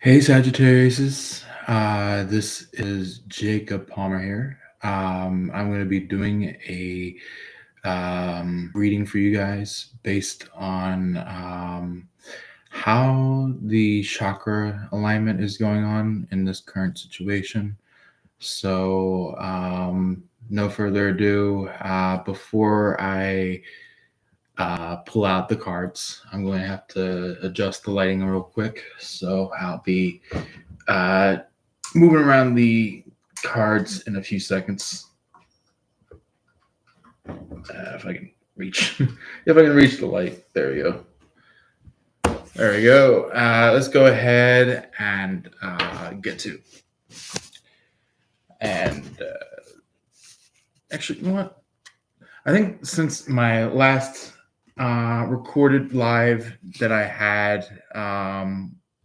Hey Sagittarius, this is Jacob Palmer here. I'm going to be doing a reading for you guys based on how the chakra alignment is going on in this current situation. So, no further ado, before I pull out the cards, I'm going to have to adjust the lighting real quick. So, I'll be uh, moving around the cards in a few seconds. If I can reach, if I can reach the light, there we go. There we go. Let's go ahead and get to. And actually, you know what? I think since my last recorded live that I had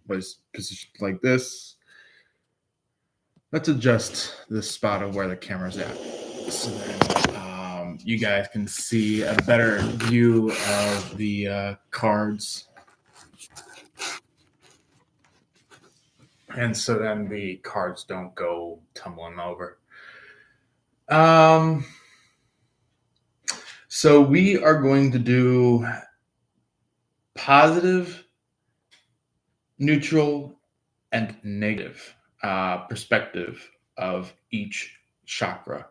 was positioned like this, let's adjust the spot of where the camera's at. So then you guys can see a better view of the cards. And so then the cards don't go tumbling over. So we are going to do positive, neutral, and negative perspective of each chakra.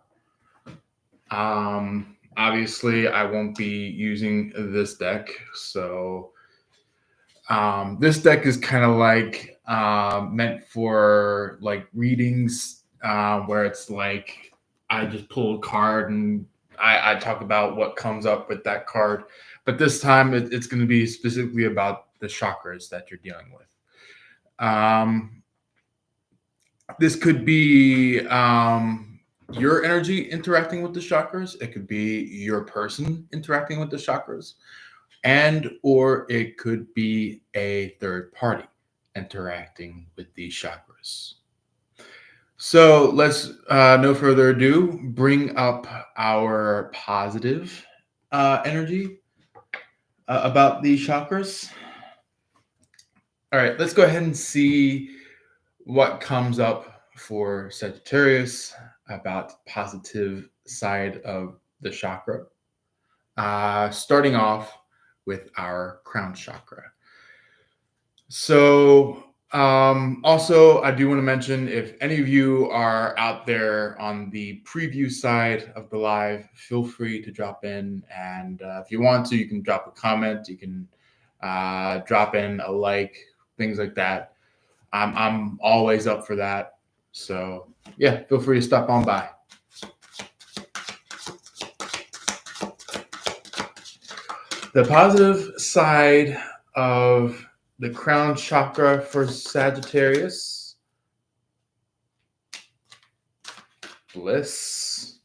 Obviously, I won't be using this deck. So this deck is kind of like meant for like readings where it's like I just pull a card and I talk about what comes up with that card. But this time it's going to be specifically about the chakras that you're dealing with. This could be your energy interacting with the chakras. It could be your person interacting with the chakras, and or it could be a third party interacting with these chakras. So let's, no further ado, bring up our positive energy about these chakras. All right, let's go ahead and see what comes up for Sagittarius about positive side of the chakra. Starting off with our crown chakra. So also, I do want to mention if any of you are out there on the preview side of the live, feel free to drop in. And if you want to, you can drop a comment. You can drop in a like, things like that. I'm always up for that. So yeah, feel free to stop on by. The positive side of the crown chakra for Sagittarius. Bliss.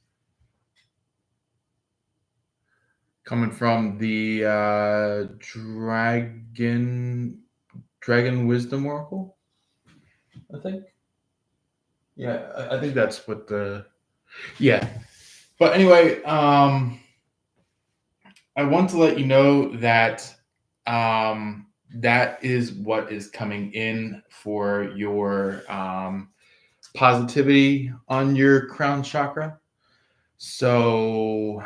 Coming from the Dragon Wisdom Oracle, I think. Yeah, I think that's what the. Yeah. But anyway, I want to let you know that that is what is coming in for your positivity on your crown chakra. So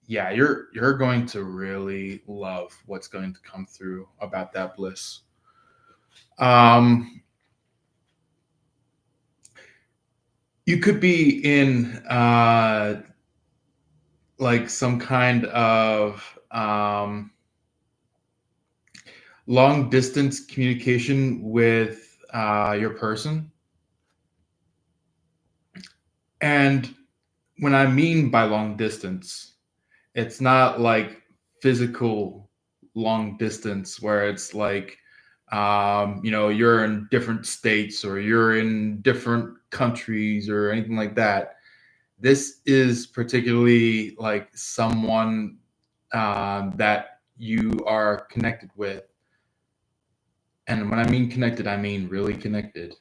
yeah, you're going to really love what's going to come through about that bliss. You could be in like some kind of long distance communication with your person. And when I mean by long distance, it's not like physical long distance where it's like, you're in different states or you're in different countries or anything like that. This is particularly like someone that you are connected with. And when I mean connected, I mean really connected.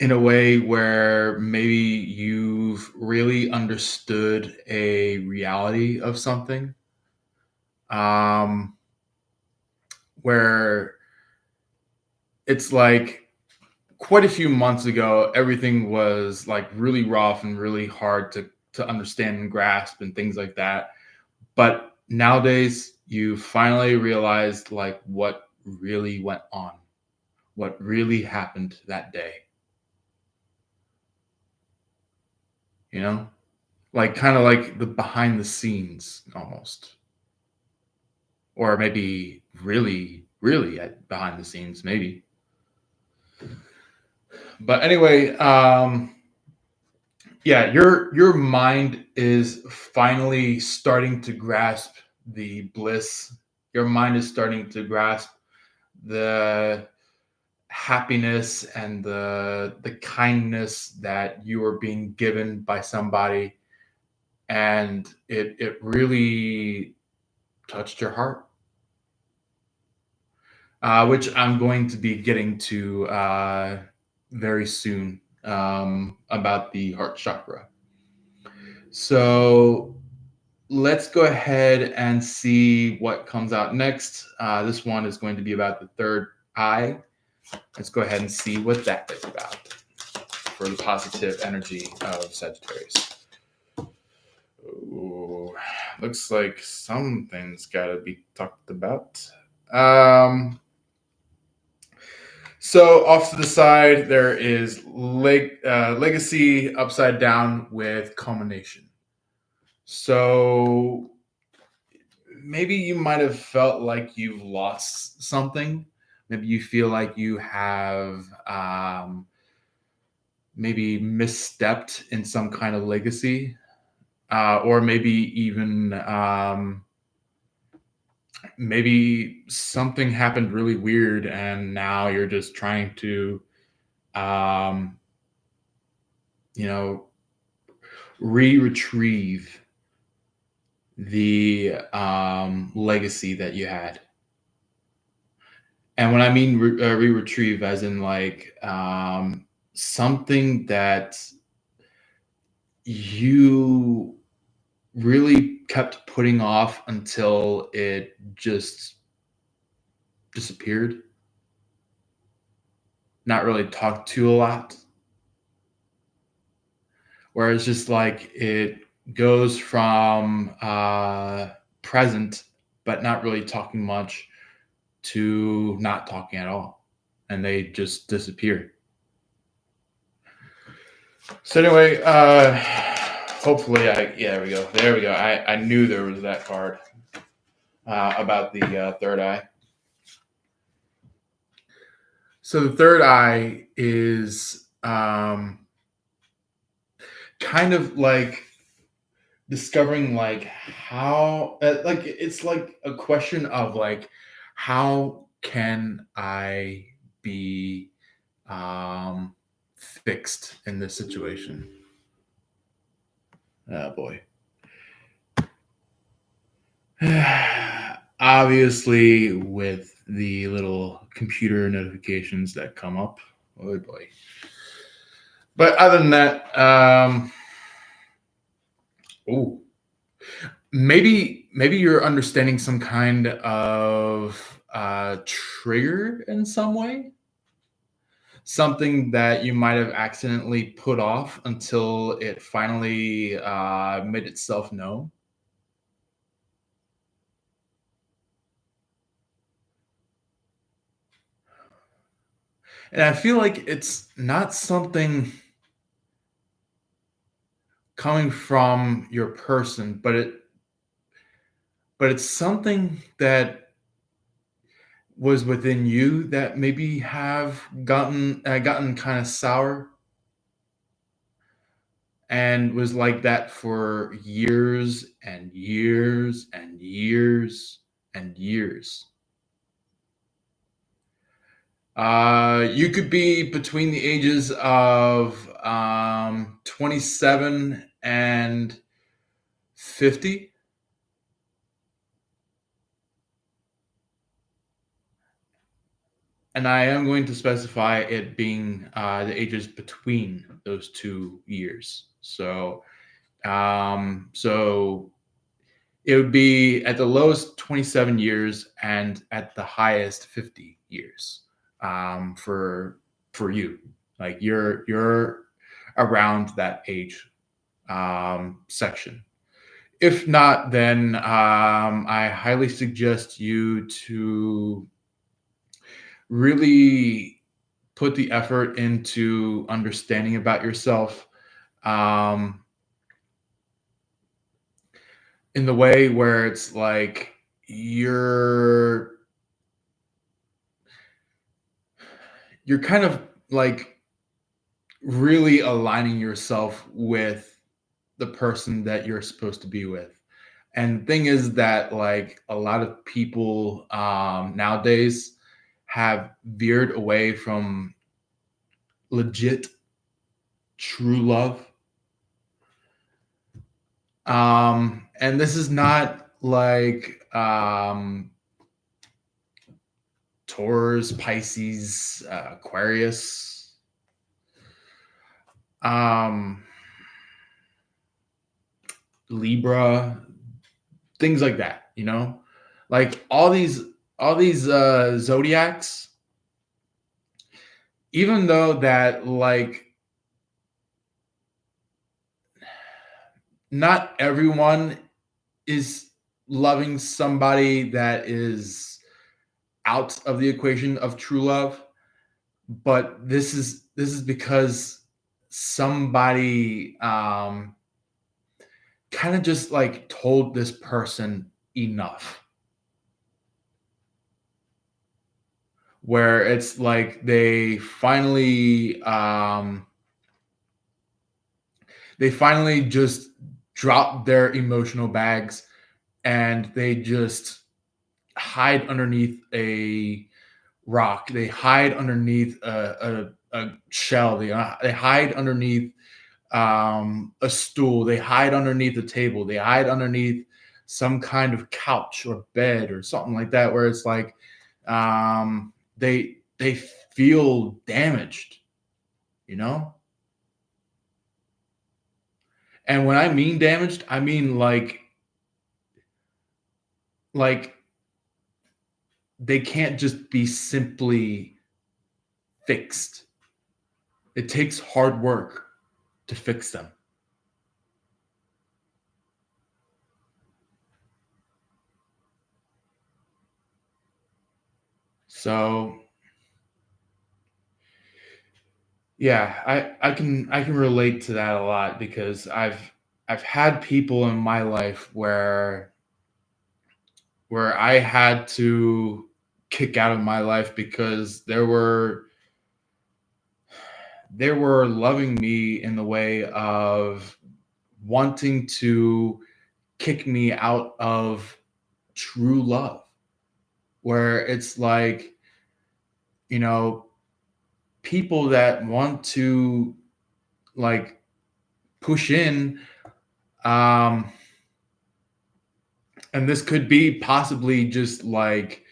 In a way where maybe you've really understood a reality of something, where it's like quite a few months ago, everything was like really rough and really hard to understand and grasp and things like that. But nowadays, you finally realized like what really went on, what really happened that day. You know, like kind of like the behind the scenes almost, or maybe really, really behind the scenes, maybe. But anyway, yeah, your mind is finally starting to grasp the bliss. Your mind is starting to grasp the happiness and the kindness that you are being given by somebody, and it really touched your heart, which I'm going to be getting to very soon, about the heart chakra. So let's go ahead and see what comes out next. This one is going to be about the third eye. Let's go ahead and see what that is about for the positive energy of Sagittarius. Ooh, looks like something's got to be talked about. So off to the side, there is legacy upside down with culmination. So maybe you might have felt like you've lost something. Maybe you feel like you have maybe misstepped in some kind of legacy, or maybe even maybe something happened really weird, and now you're just trying to, um, you know, retrieve the legacy that you had. And when I mean retrieve, as in like something that you really kept putting off until it just disappeared, not really talked to a lot, where it's just like it goes from present, but not really talking much, to not talking at all, and they just disappear. So anyway, hopefully there we go. I knew there was that card about the third eye. So the third eye is kind of like discovering like how like it's like a question of like how can I be fixed in this situation. Oh boy. Obviously, with the little computer notifications that come up. Oh boy. But other than that, oh, maybe you're understanding some kind of trigger in some way. Something that you might have accidentally put off until it finally made itself known. And I feel like it's not something coming from your person, but it's something that was within you that maybe have gotten kind of sour, and was like that for years and years and years and years. You could be between the ages of 27 and 50. And I am going to specify it being the ages between those 2 years. So, so it would be at the lowest 27 years and at the highest 50 years for you. Like you're around that age section. If not, then I highly suggest you to really put the effort into understanding about yourself, um, in the way where it's like you're kind of like really aligning yourself with the person that you're supposed to be with. And the thing is that like a lot of people nowadays have veered away from legit true love. And this is not like Taurus, Pisces, Aquarius, um, Libra, things like that, you know? Like all these zodiacs, even though that like not everyone is loving somebody that is out of the equation of true love, but this is because somebody kind of just like told this person enough, where it's like they finally just drop their emotional bags and they just hide underneath a rock. They hide underneath a shell. They hide underneath a stool. They hide underneath a table. They hide underneath some kind of couch or bed or something like that, where it's like they feel damaged, you know. And when I mean damaged, I mean like they can't just be simply fixed. It takes hard work to fix them. So yeah, I can relate to that a lot because I've had people in my life where I had to kick out of my life because they were loving me in the way of wanting to kick me out of true love, where it's like, you know, people that want to like push in, um and this could be possibly just like,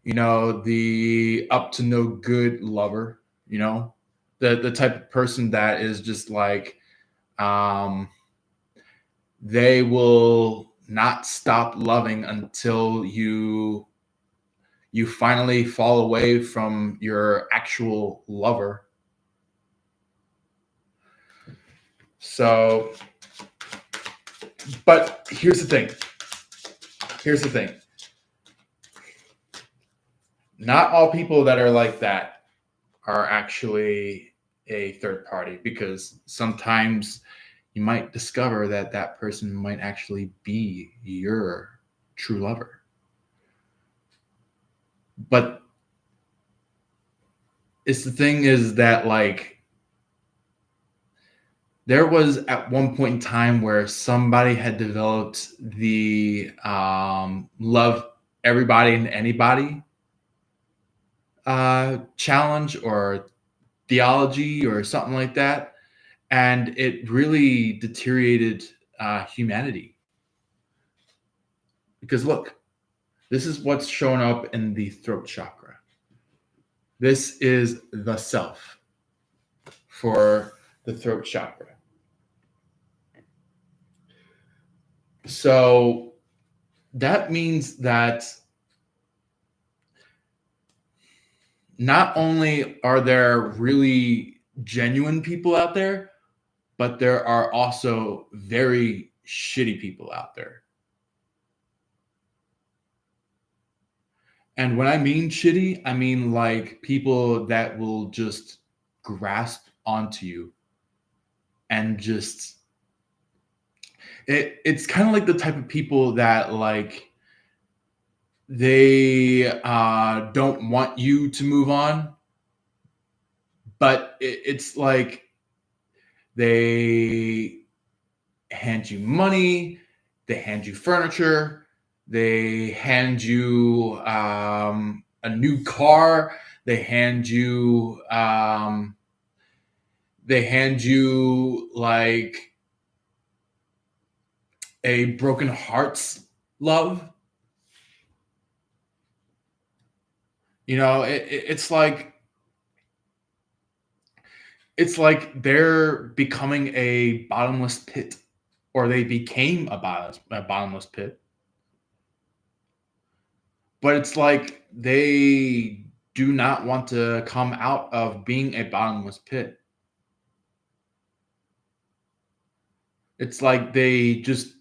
the up to no good lover, the type of person that is just like, um they will not stop loving until you finally fall away from your actual lover. So, but here's the thing, not all people that are like that are actually a third party, because sometimes you might discover that that person might actually be your true lover. But it's the thing is that like there was at one point in time where somebody had developed the love everybody and anybody challenge or theology or something like that, and it really deteriorated humanity. Because look, this is what's showing up in the throat chakra. This is the self for the throat chakra. So that means that not only are there really genuine people out there, but there are also very shitty people out there. And when I mean shitty, I mean like people that will just grasp onto you and just it's kind of like the type of people that like they don't want you to move on, but it's like they hand you money, they hand you furniture, they hand you a new car, they hand you like a broken heart's love. You know, it's like they're becoming a bottomless pit, or they became a bottomless pit. But it's like they do not want to come out of being a bottomless pit. It's like they just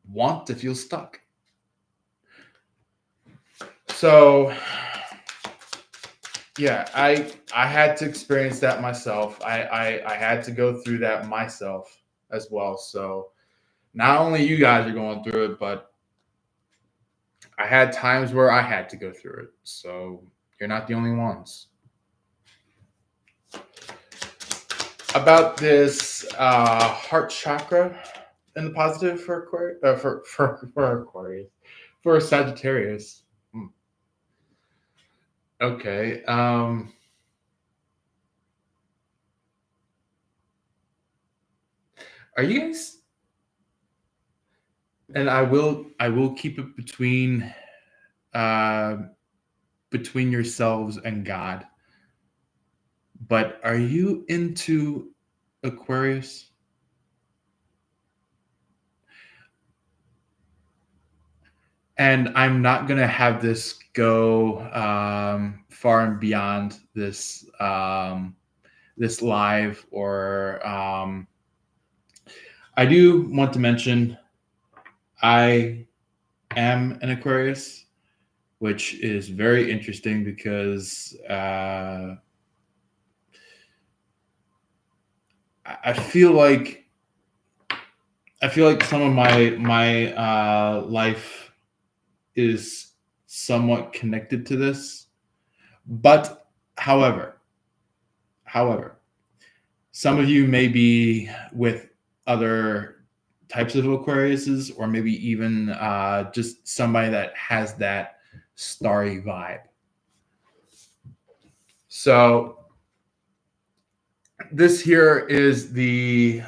want to feel stuck. So yeah, I had to experience that myself. I had to go through that myself as well. So not only you guys are going through it, but I had times where I had to go through it. So you're not the only ones. About this heart chakra in the positive for Aquarius, for Aquarius, for Sagittarius. Okay. Are you guys? And I will keep it uh, between yourselves and God. But are you into Aquarius? And I'm not gonna have this go far and beyond this this live, or I do want to mention I am an Aquarius, which is very interesting because I feel like some of my life is somewhat connected to this, but however, some of you may be with other types of Aquariuses, or maybe even just somebody that has that starry vibe. So this here is the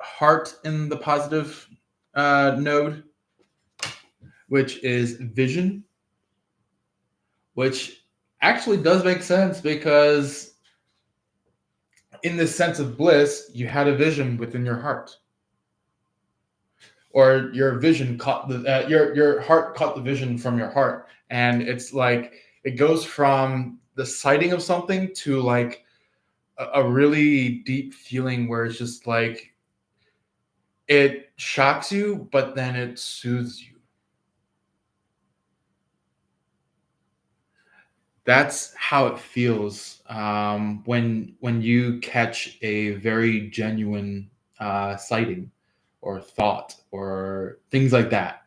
heart in the positive node, which is vision, which actually does make sense because in this sense of bliss, you had a vision within your heart, or your vision caught the your heart caught the vision from your heart, and it's like it goes from the sighting of something to like a really deep feeling where it's just like it shocks you, but then it soothes you. That's how it feels when you catch a very genuine sighting or thought or things like that,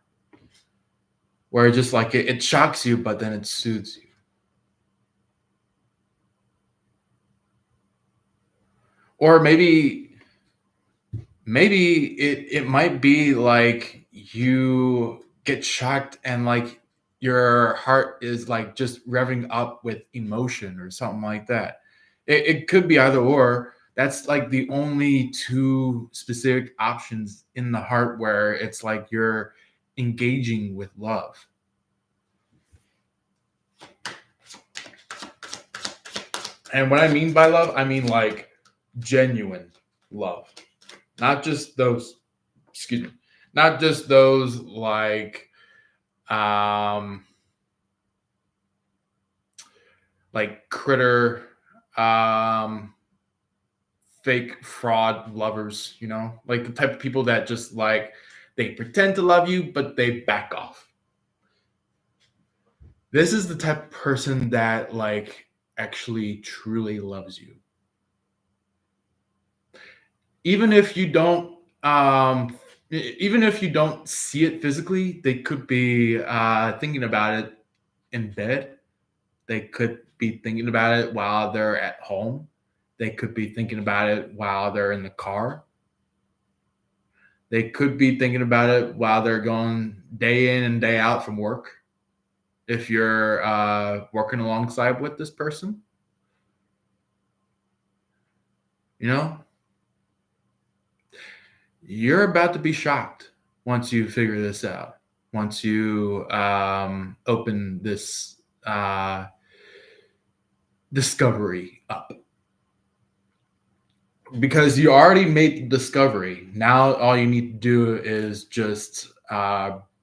where it just like it shocks you, but then it soothes you. Or maybe it might be like you get shocked and like your heart is like just revving up with emotion or something like that. It could be either or. That's like the only two specific options in the heart where it's like you're engaging with love. And what I mean by love, I mean like genuine love. Not just those, excuse me, not just those like um, like critter, um, fake fraud lovers, like the type of people that just like they pretend to love you, but they back off. This is the type of person that like actually truly loves you. Even if you don't even if you don't see it physically, they could be thinking about it in bed. They could be thinking about it while they're at home. They could be thinking about it while they're in the car. They could be thinking about it while they're going day in and day out from work. If you're working alongside with this person, you know, you're about to be shocked once you figure this out. Once you open this discovery up, because you already made the discovery. Now all you need to do is just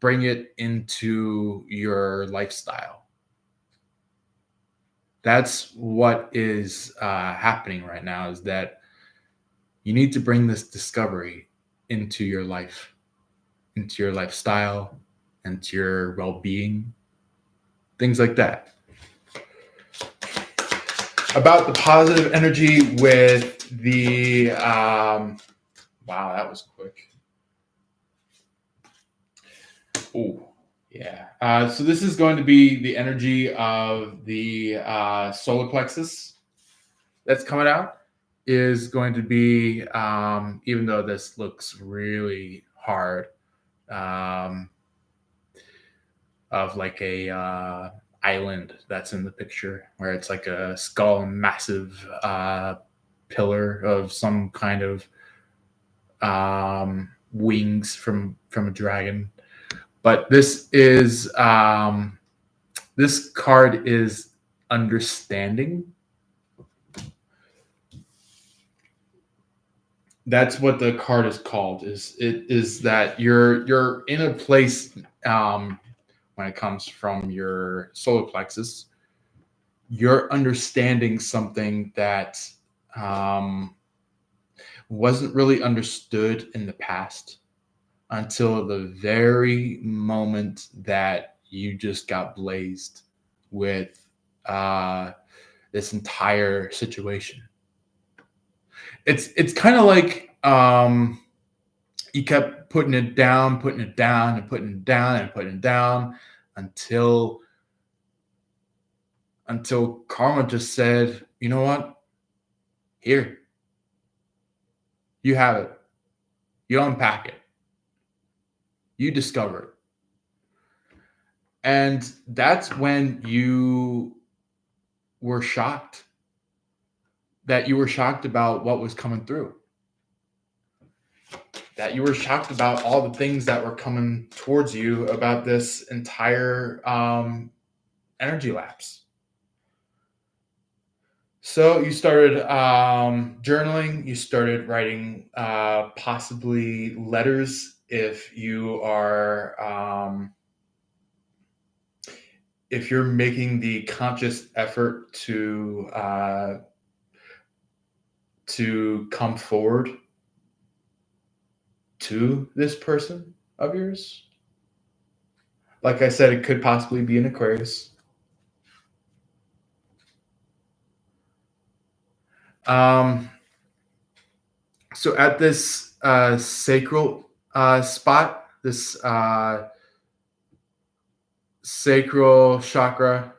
bring it into your lifestyle. That's what is happening right now, is that you need to bring this discovery into your life, into your lifestyle, into your well-being, things like that. About the positive energy with the wow, that was quick. Oh, yeah. So this is going to be the energy of the solar plexus that's coming out. Is going to be, even though this looks really hard, um, of like a island that's in the picture, where it's like a skull and massive pillar of some kind of wings from a dragon. But this card is understanding. That's what the card is called. Is that you're in a place, when it comes from your solar plexus, you're understanding something that um, wasn't really understood in the past, until the very moment that you just got blazed with this entire situation. It's kind of like, you kept putting it down, and putting it down, and putting it down, until karma just said, you know what? Here, you have it. You unpack it. You discover it. And that's when you were shocked. That you were shocked about what was coming through. That you were shocked about all the things that were coming towards you about this entire energy lapse. So you started journaling. You started writing possibly letters if you're making the conscious effort to come forward to this person of yours. Like I said, it could possibly be an Aquarius. So at this sacral spot, this sacral chakra,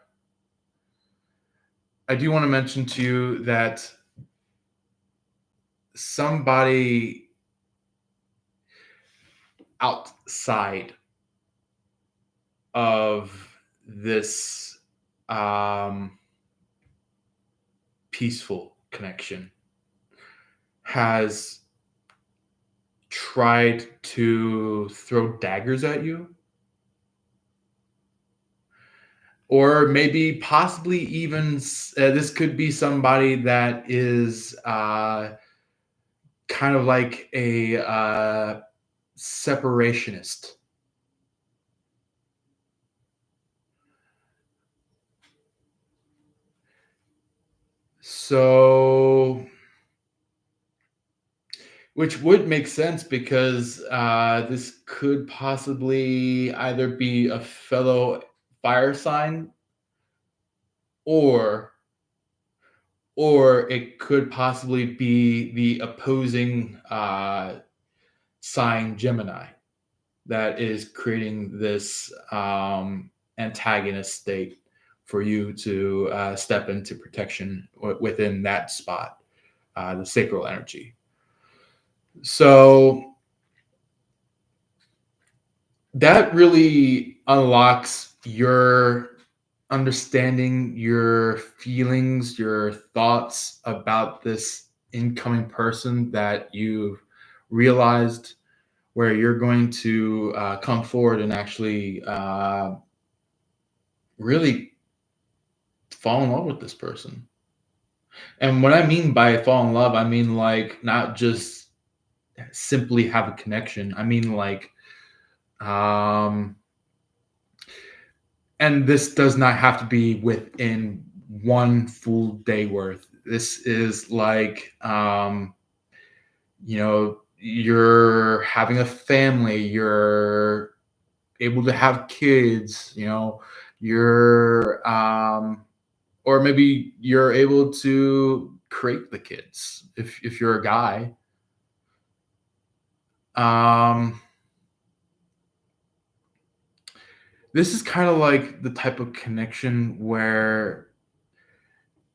I do want to mention to you that somebody outside of this peaceful connection has tried to throw daggers at you, or maybe possibly even this could be somebody that is kind of like a separationist. So, which would make sense because this could possibly either be a fellow fire sign, or it could possibly be the opposing sign Gemini that is creating this antagonist state for you to step into protection within that spot, the sacral energy. So that really unlocks your understanding, your feelings, your thoughts about this incoming person that you've realized, where you're going to come forward and actually really fall in love with this person. And what I mean by fall in love, I mean like not just simply have a connection. I mean like, um, and this does not have to be within one full day worth. This is like, you're having a family, you're able to have kids, you're, or maybe you're able to create the kids if you're a guy. Um, this is kind of like the type of connection where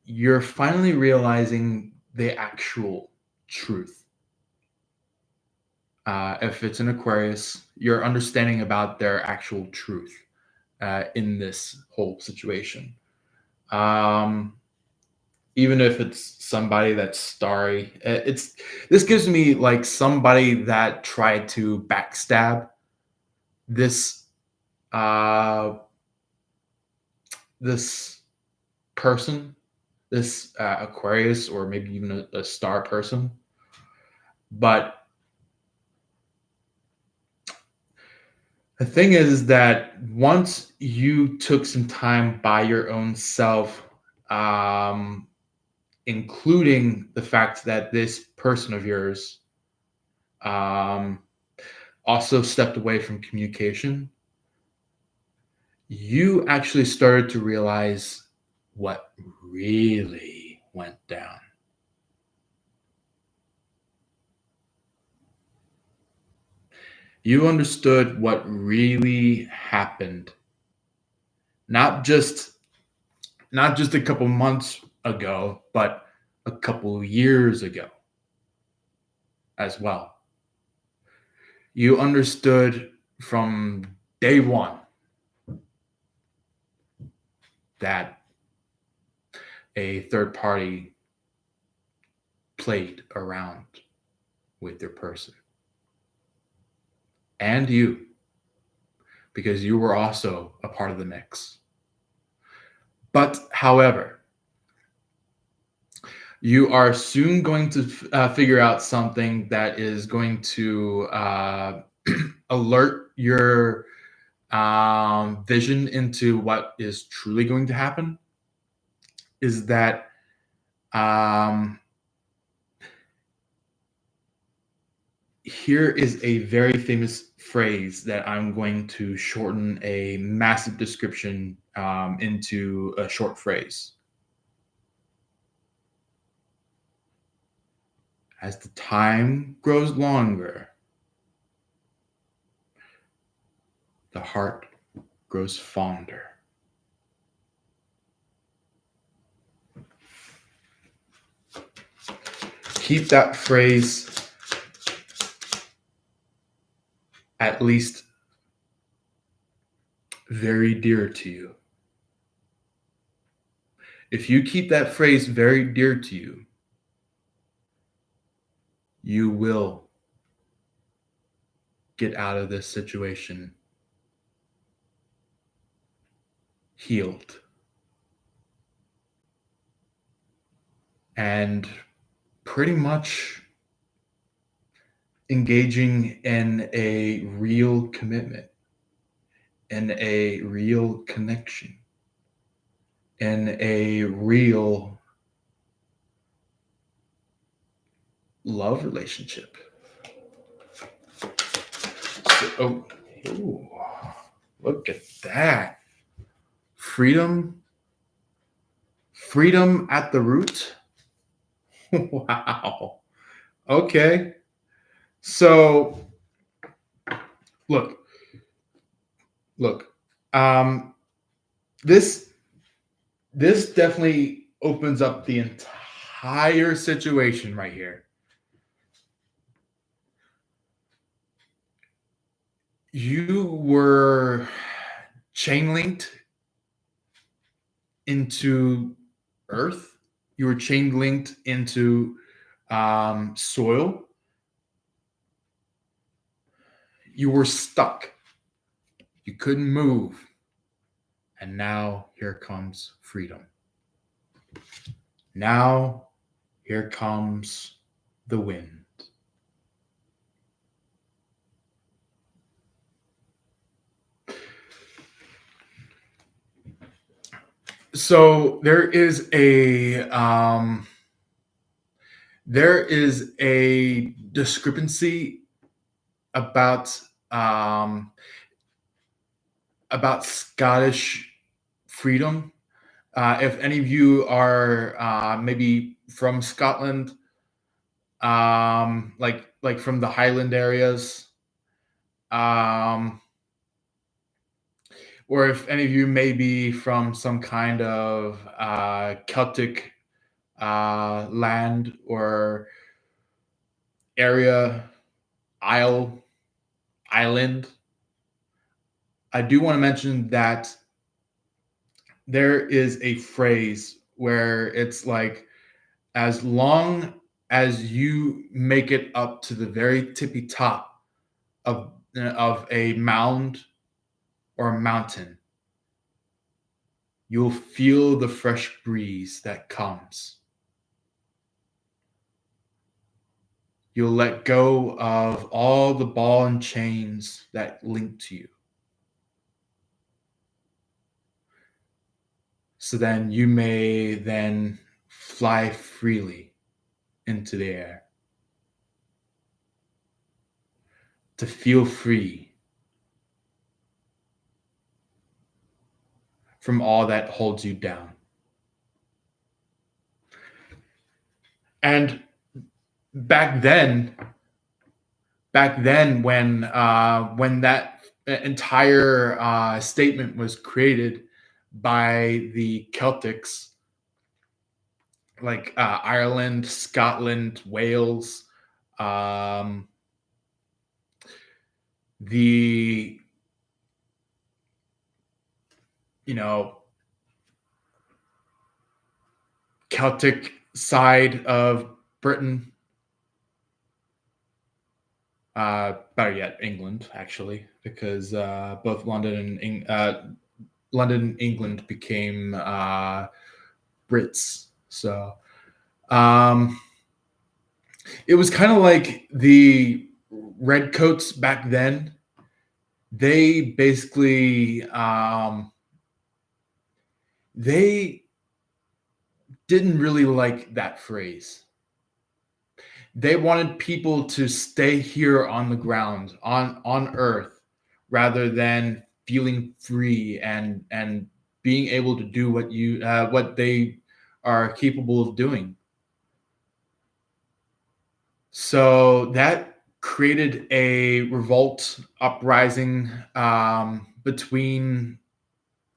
you're finally realizing the actual truth. If it's an Aquarius, you're understanding about their actual truth in this whole situation. Um, Even if it's somebody that's starry, it's this gives me like somebody that tried to backstab this uh, this person, this Aquarius, or maybe even a star person. But the thing is that once you took some time by your own self, um, including the fact that this person of yours um, also stepped away from communication, you actually started to realize what really went down. You understood what really happened, not just a couple months ago, but a couple years ago as well. You understood from day one that a third party played around with your person and you, because you were also a part of the mix. But however, you are soon going to figure out something that is going to alert your vision into what is truly going to happen. Is that um, here is a very famous phrase that I'm going to shorten a massive description into a short phrase. As the time grows longer, the heart grows fonder. Keep that phrase at least very dear to you. If you keep that phrase very dear to you, you will get out of this situation healed and pretty much engaging in a real commitment, in a real connection, in a real love relationship. Ooh, look at that. Freedom at the root. Wow. Okay. So look, look. Um, this definitely opens up the entire situation right here. You were chain linked into earth. You were chain linked into soil. You were stuck. You couldn't move. And now here comes freedom. Now here comes the wind. So there is a discrepancy about Scottish freedom. If any of you are maybe from Scotland, like from the Highland areas, um, or if any of you may be from some kind of Celtic land or area, isle, island, I do want to mention that there is a phrase where it's like, as long as you make it up to the very tippy top of a mound or a mountain, you'll feel the fresh breeze that comes. You'll let go of all the ball and chains that link to you. So then you may then fly freely into the air to feel free from all that holds you down. And back then when that entire statement was created by the Celtics, like Ireland, Scotland, Wales, the Celtic side of Britain, better yet, England, actually, because both London and England became Brits. So it was kind of like the redcoats back then. They basically they didn't really like that phrase. They wanted people to stay here on the ground, on earth, rather than feeling free and being able to do what they are capable of doing. So that created a revolt uprising between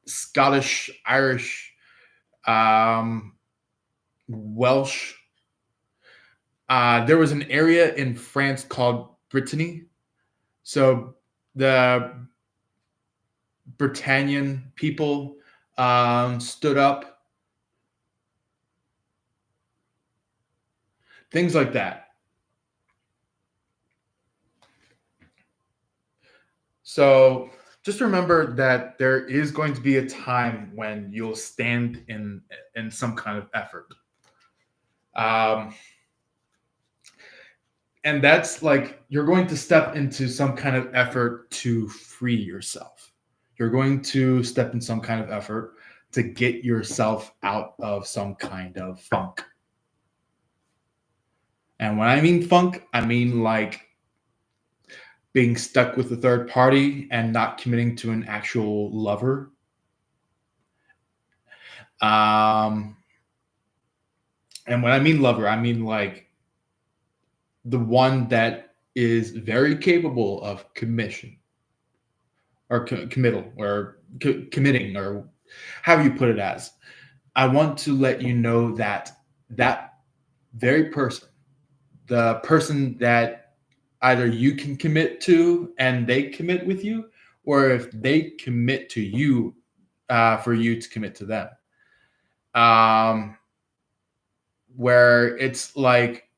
Scottish, Irish, Welsh. There was an area in France called Brittany. So the Britannian people stood up, things like that. So just remember that there is going to be a time when you'll stand in some kind of effort. And that's like you're going to step into some kind of effort to free yourself. You're going to step in some kind of effort to get yourself out of some kind of funk. And when I mean funk, I mean like being stuck with a third party and not committing to an actual lover. Um, and when I mean lover, I mean like the one that is very capable of commission or committal or committing or however you put it as. I want to let you know that that very person, the person that either you can commit to and they commit with you, or if they commit to you, for you to commit to them. Um, where it's like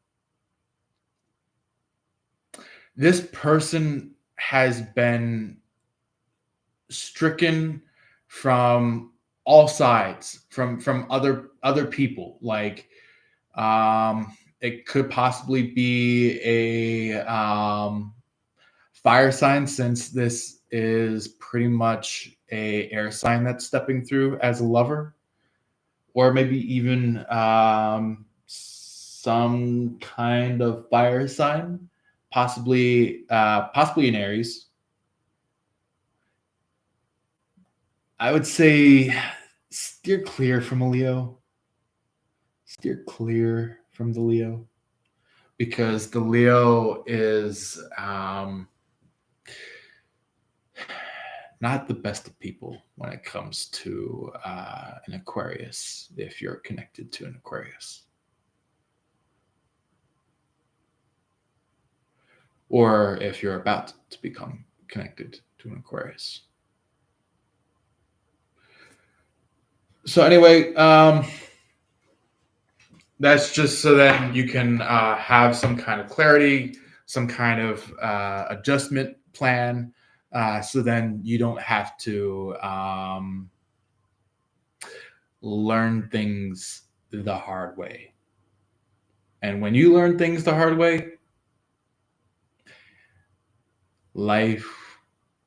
this person has been stricken from all sides, from other people. Like it could possibly be a fire sign, since this is pretty much a air sign that's stepping through as a lover, or maybe even some kind of fire sign, possibly an Aries. I would say steer clear from a Leo. Steer clear from the Leo, because the Leo is not the best of people when it comes to an Aquarius, if you're connected to an Aquarius, or if you're about to become connected to an Aquarius. So anyway, that's just so that you can have some kind of clarity, some kind of adjustment plan, so then you don't have to learn things the hard way. And when you learn things the hard way, life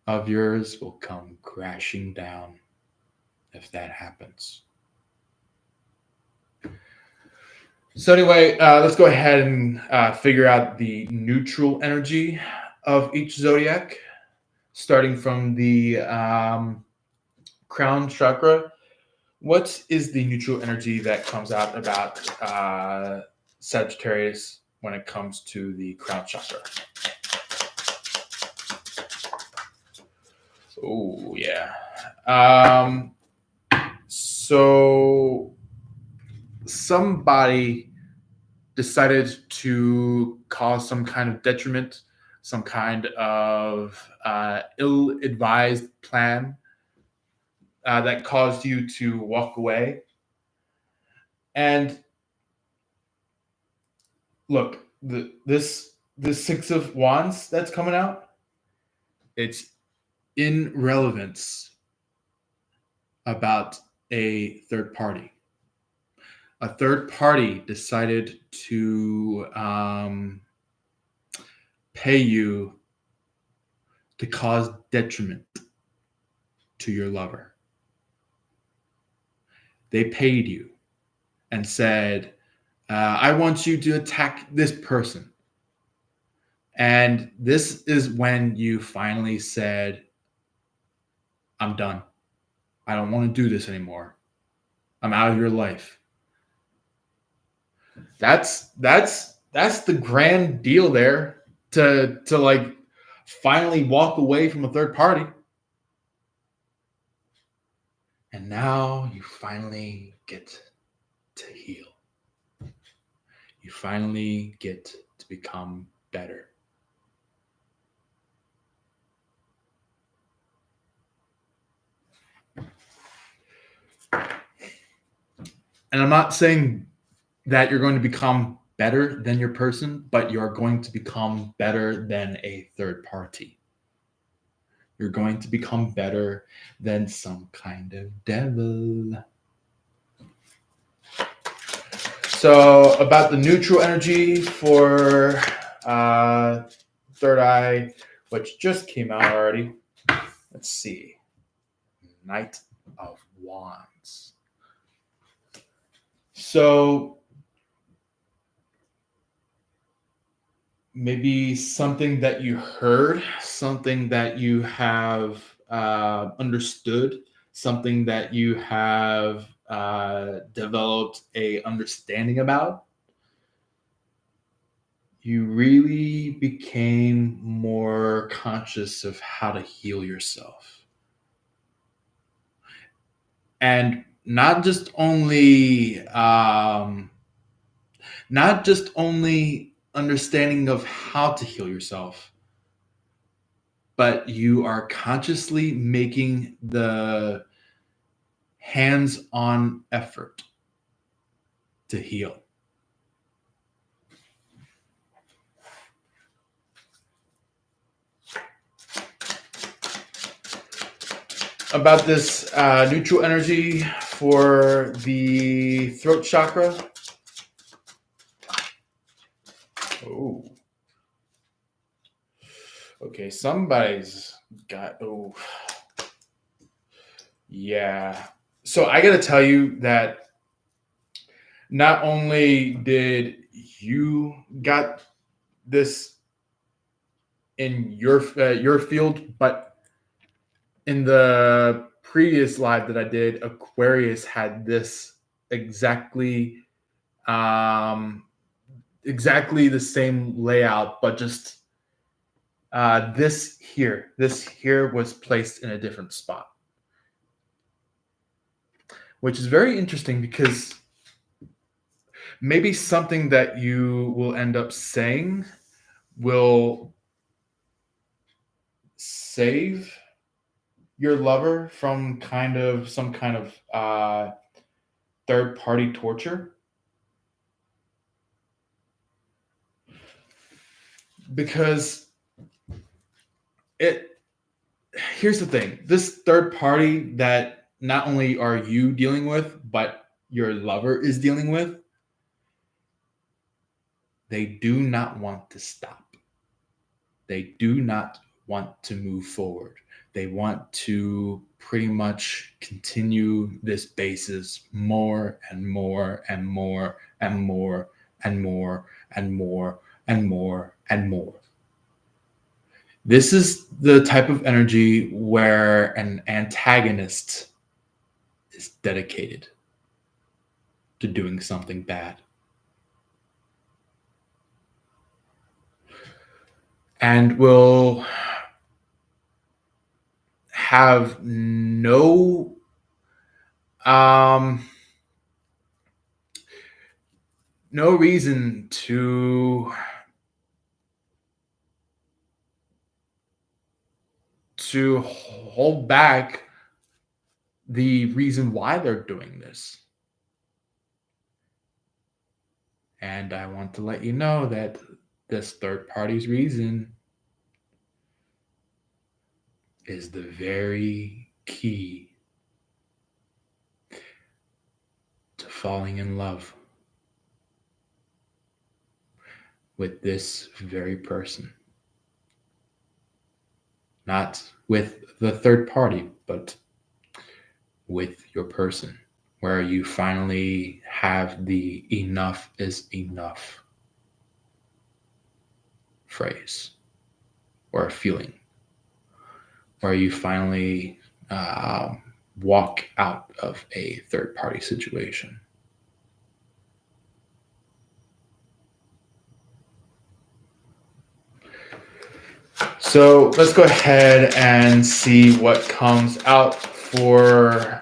of yours will come crashing down if that happens. So anyway, let's go ahead and figure out the neutral energy of each zodiac, starting from the crown chakra. What is the neutral energy that comes out about Sagittarius when it comes to the crown chakra? Oh, yeah. So somebody decided to cause some kind of detriment, some kind of ill-advised plan that caused you to walk away. And look, the Six of Wands that's coming out, it's in relevance about a third party. A third party decided to pay you to cause detriment to your lover. They paid you and said, I want you to attack this person. And this is when you finally said, I'm done. I don't want to do this anymore. I'm out of your life. That's the grand deal there, to like finally walk away from a third party. And now you finally get to heal. You finally get to become better. And I'm not saying that you're going to become better than your person, but you're going to become better than a third party. You're going to become better than some kind of devil. So about the neutral energy for third eye, which just came out already. Let's see. Knight of Wands. So maybe something that you heard, something that you have understood, something that you have developed a understanding about. You really became more conscious of how to heal yourself. And not just only understanding of how to heal yourself, but you are consciously making the hands-on effort to heal. About this neutral energy for the throat chakra. Oh, okay. Somebody's got. Oh, yeah. So I got to tell you that not only did you got this in your field, but in the previous live that I did, Aquarius had this exactly um, exactly the same layout, but just this here was placed in a different spot, which is very interesting because maybe something that you will end up saying will save your lover from some kind of third party torture. Because it here's the thing, this third party that not only are you dealing with, but your lover is dealing with, they do not want to stop. They do not want to move forward. They want to pretty much continue this basis more and more and more and more and more and more and more and more. This is the type of energy where an antagonist is dedicated to doing something bad. And will have um no reason to hold back the reason why they're doing this. And I want to let you know that this third party's reason is the very key to falling in love with this very person. Not with the third party, but with your person, where you finally have the enough is enough phrase or feeling, where you finally walk out of a third party situation. So let's go ahead and see what comes out for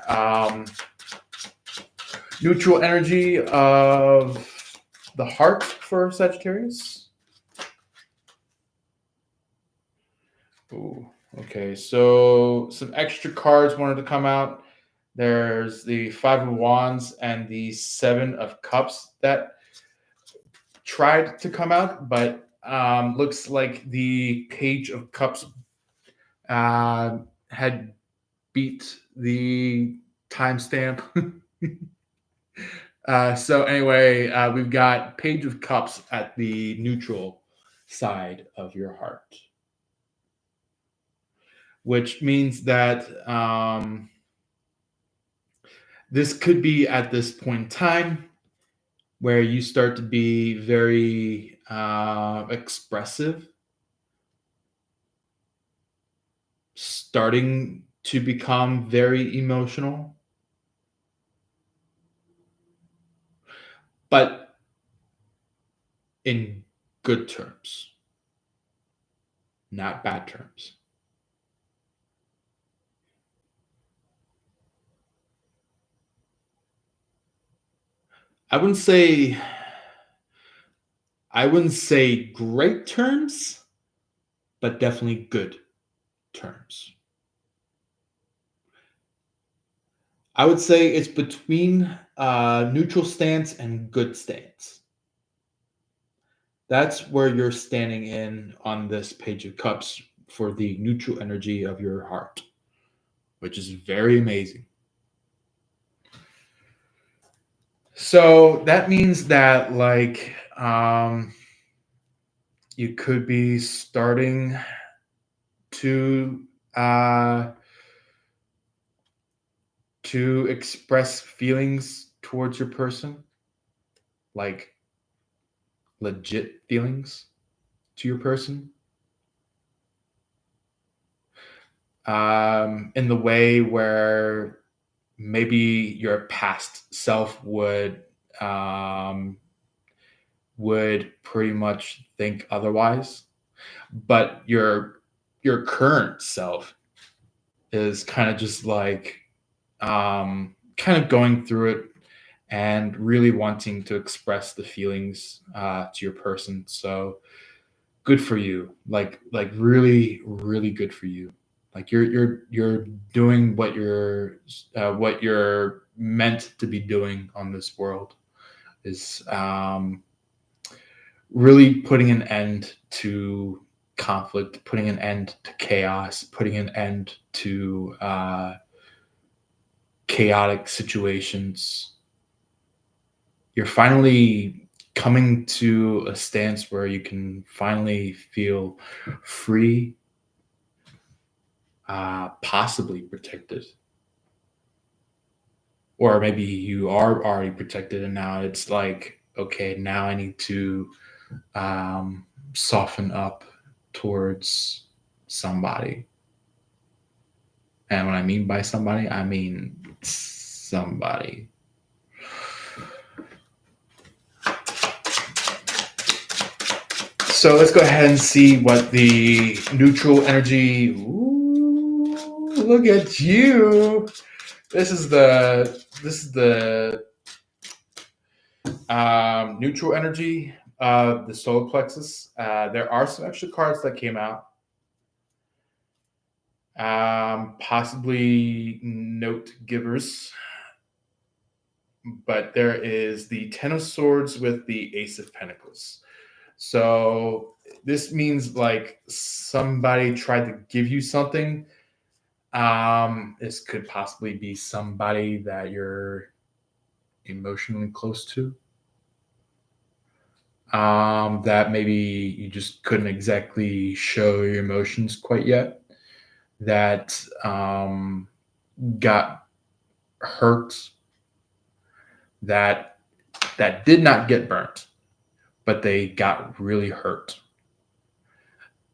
neutral energy of the heart for Sagittarius. Ooh, okay, so some extra cards wanted to come out. There's the Five of Wands and the Seven of Cups that tried to come out, but looks like the Page of Cups had beat the timestamp. So anyway, we've got Page of Cups at the neutral side of your heart, which means that this could be at this point in time where you start to be very expressive, starting to become very emotional, but in good terms, not bad terms. I wouldn't say I wouldn't say great terms, but definitely good terms. I would say it's between neutral stance and good stance. That's where you're standing in on this Page of Cups for the neutral energy of your heart, which is very amazing. So that means that, like, you could be starting to uh, express feelings towards your person, like legit feelings to your person, in the way where maybe your past self um, would pretty much think otherwise, but your current self is kind of just like kind of going through it and really wanting to express the feelings to your person. So good for you, like really really good for you. Like you're doing what you're meant to be doing on this world, is really putting an end to conflict, putting an end to chaos, putting an end to chaotic situations. You're finally coming to a stance where you can finally feel free, possibly protected. Or maybe you are already protected and now it's like, okay, now I need to soften up towards somebody. And what I mean by somebody, I mean somebody. So let's go ahead and see what the neutral energy. Ooh, look at you! This is the neutral energy of the solar plexus. There are some extra cards that came out. Possibly note givers, but there is the Ten of Swords with the Ace of Pentacles. So this means like somebody tried to give you something. This could possibly be somebody that you're emotionally close to. That maybe you just couldn't exactly show your emotions quite yet. That got hurt. That did not get burnt, but they got really hurt.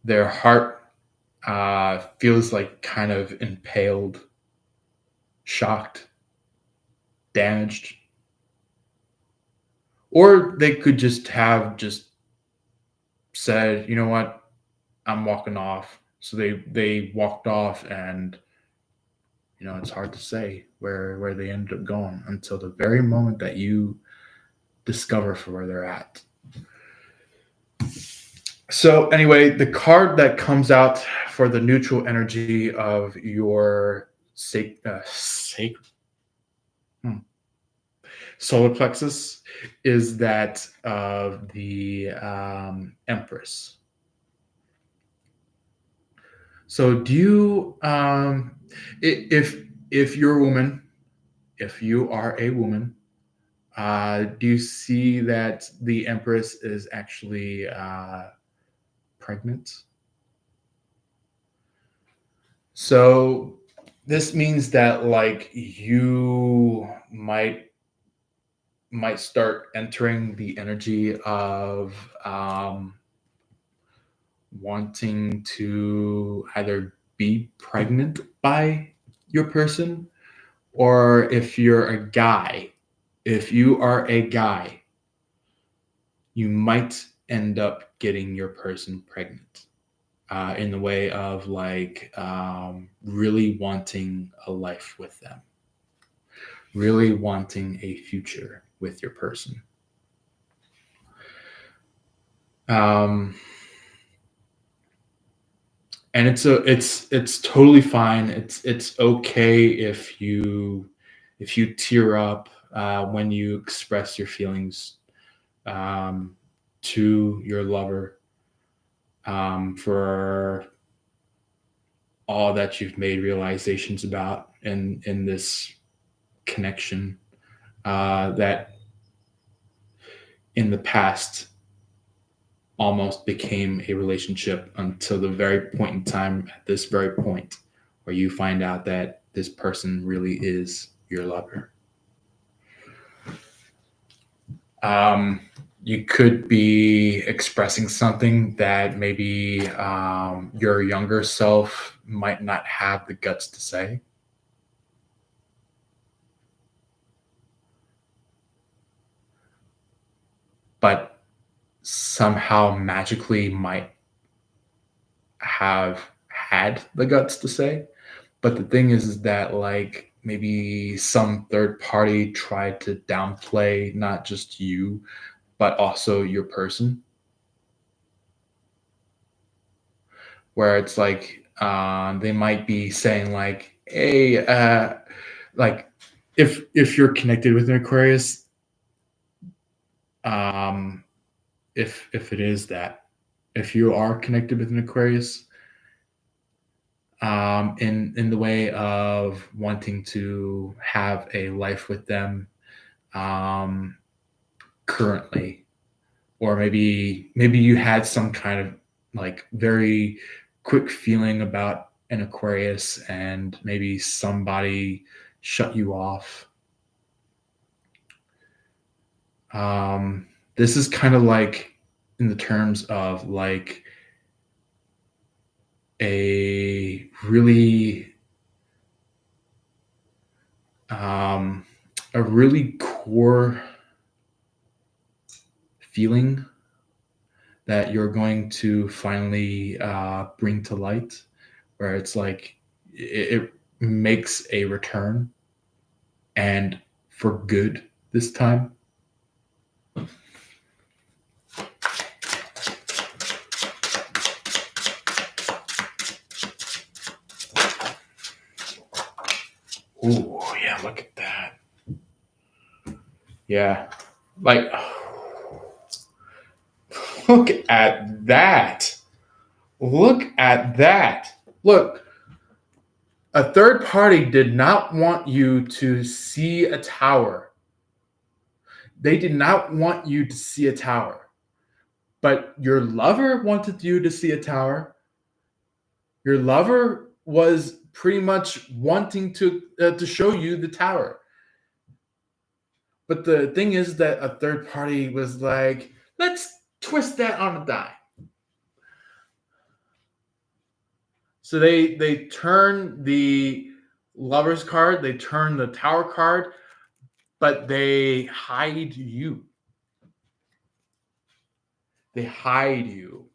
Their heart feels like kind of impaled, shocked, damaged. Or they could just have just said, you know what, I'm walking off. So they walked off, and it's hard to say where they ended up going until the very moment that you discover for where they're at. So anyway, the card that comes out for the neutral energy of your solar plexus is that of the Empress. So do you, if you're a woman, if you are a woman, do you see that the Empress is actually pregnant? So this means that like you might start entering the energy of wanting to either be pregnant by your person, or if you're a guy, if you are a guy, you might end up getting your person pregnant in the way of like really wanting a life with them, really wanting a future with your person. And it's totally fine. It's okay if you tear up when you express your feelings to your lover for all that you've made realizations about in this connection that in the past almost became a relationship until the very point in time, at this very point, where you find out that this person really is your lover. You could be expressing something that maybe your younger self might not have the guts to say. But somehow magically might have had the guts to say. But the thing is that like maybe some third party tried to downplay not just you, but also your person. Where it's like they might be saying like, hey, like if you're connected with an Aquarius, if it is that, if you are connected with an Aquarius, in the way of wanting to have a life with them currently, or maybe you had some kind of like very quick feeling about an Aquarius and maybe somebody shut you off. This is kind of like in the terms of like a really core feeling that you're going to finally bring to light, where it's like it makes a return, and for good this time. Oh yeah, look at that. Yeah, like look at that. Look at that. Look, a third party did not want you to see a tower. They did not want you to see a tower. But your lover wanted you to see a tower. Your lover was pretty much wanting to show you the tower. But the thing is that a third party was like, let's twist that on a dime. So they turn the lover's card, they turn the tower card, but they hide you. They hide you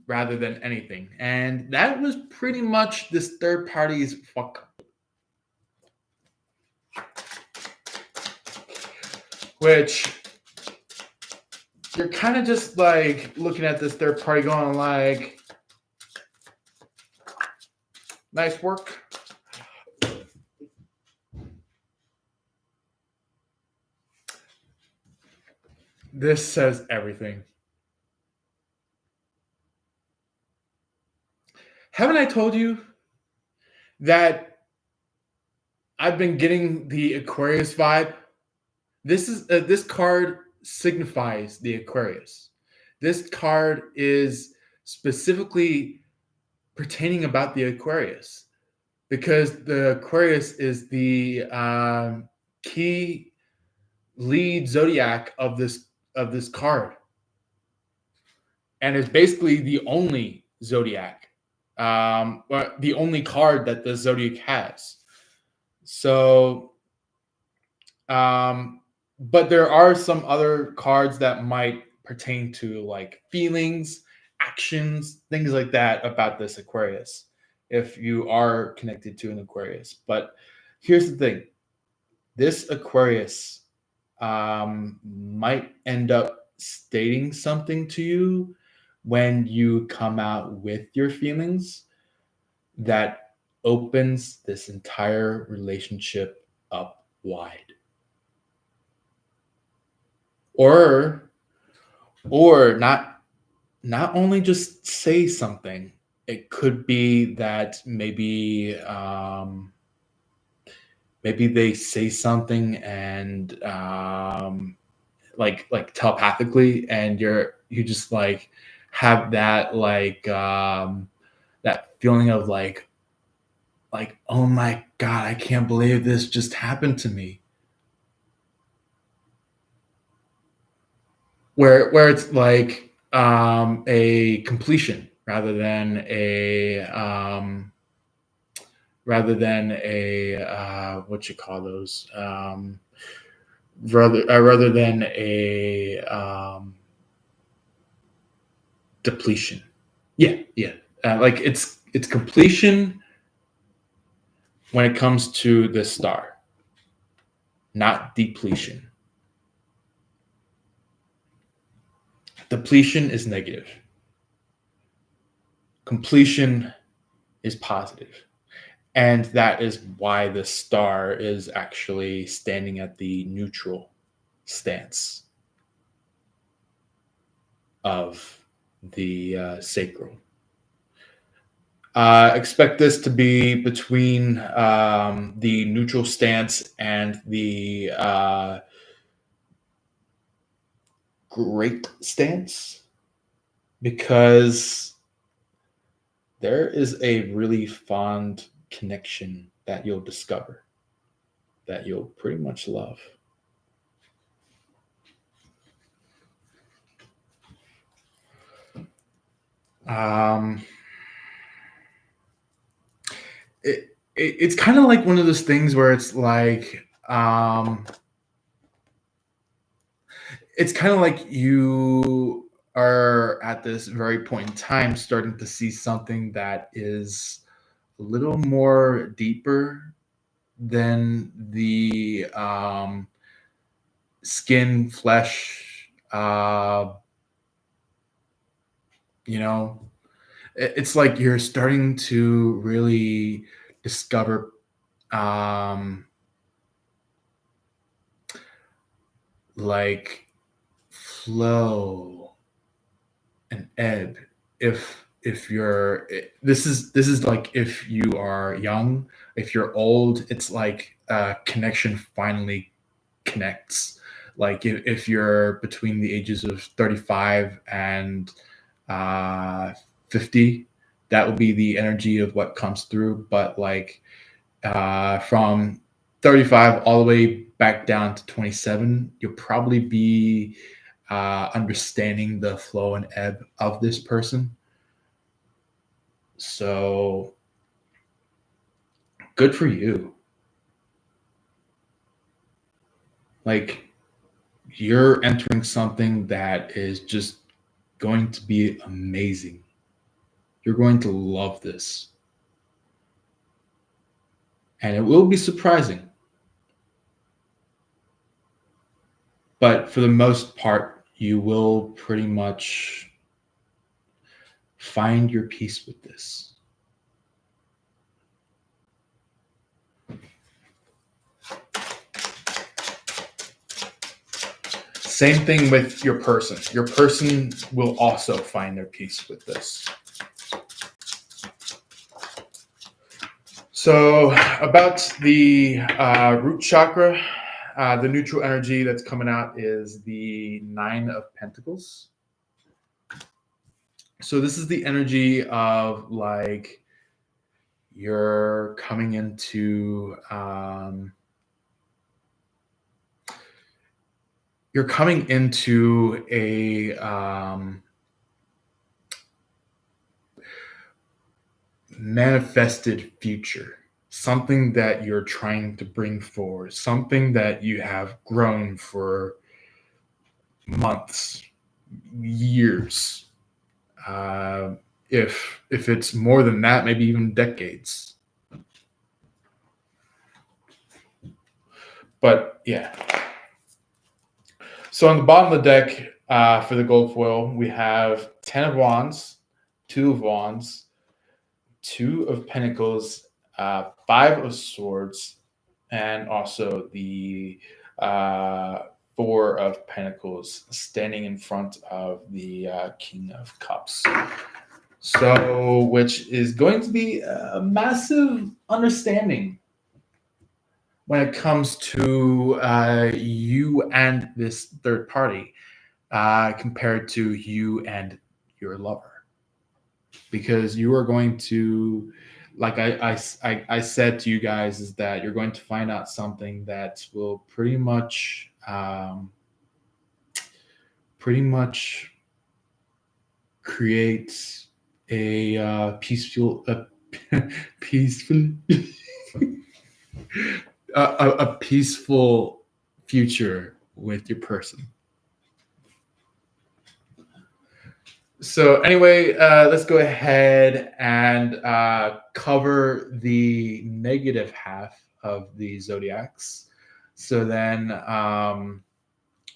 rather than anything. And that was pretty much this third party's fuck up. Which you're kind of just like looking at this third party going like, nice work. This says everything. Haven't I told you that I've been getting the Aquarius vibe? This card signifies the Aquarius. This card is specifically pertaining about the Aquarius, because the Aquarius is the key lead zodiac of this card, and it's basically the only zodiac, but the only card that the zodiac has. So, but there are some other cards that might pertain to like feelings, actions, things like that about this Aquarius, if you are connected to an Aquarius. But here's the thing: this Aquarius might end up stating something to you when you come out with your feelings that opens this entire relationship up wide. Or not only just say something, it could be that maybe they say something and like telepathically, and you just like have that that feeling of like, oh my god, I can't believe this just happened to me, where it's like a completion rather than a what you call those, rather than a depletion. Yeah. Like it's completion when it comes to the star, not depletion. Depletion is negative. Completion is positive. And that is why the star is actually standing at the neutral stance of the sacral. Expect this to be between the neutral stance and the great stance, because there is a really fond connection that you'll discover that you'll pretty much love. Um, it's kind of like one of those things where it's kind of like you are at this very point in time starting to see something that is a little more deeper than the skin, flesh, you know, it's like you're starting to really discover um, like flow and ebb. If you're this is like if you are young, if you're old, it's like connection finally connects. Like if you're between the ages of 35 and uh 50, that will be the energy of what comes through. But like from 35 all the way back down to 27, you'll probably be understanding the flow and ebb of this person. So good for you. Like you're entering something that is just going to be amazing. You're going to love this. And it will be surprising. But for the most part, you will pretty much find your peace with this. Same thing with your person. Your person will also find their peace with this. So, about the root chakra, the neutral energy that's coming out is the Nine of Pentacles. So, this is the energy of like you're coming into you're coming into a manifested future, something that you're trying to bring forward, something that you have grown for months, years. Uh, if it's more than that, maybe even decades. But yeah. So on the bottom of the deck for the gold foil, we have 10 of Wands, 2 of Wands, 2 of Pentacles, 5 of Swords, and also the 4 of Pentacles standing in front of the King of Cups. So, which is going to be a massive understanding when it comes to you and this third party compared to you and your lover. Because you are going to, like I said to you guys, is that you're going to find out something that will pretty much create a peaceful peaceful a peaceful future with your person. So anyway, let's go ahead and cover the negative half of the zodiacs. So then,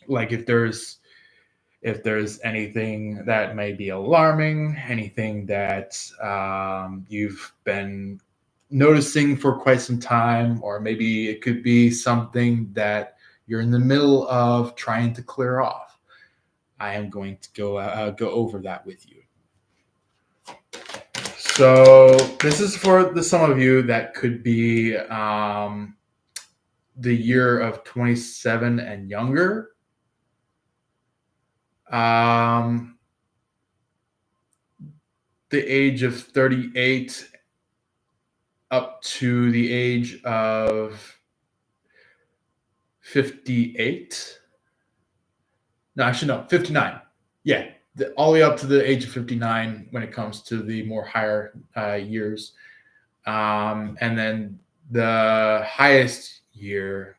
like if there's anything that may be alarming, anything that you've been noticing for quite some time, or maybe it could be something that you're in the middle of trying to clear off, I am going to go over that with you. So this is for some of you that could be the year of 27 and younger. The age of 38 up to the age of 58. No, actually, no, 59. Yeah, all the way up to the age of 59 when it comes to the more higher years. And then the highest year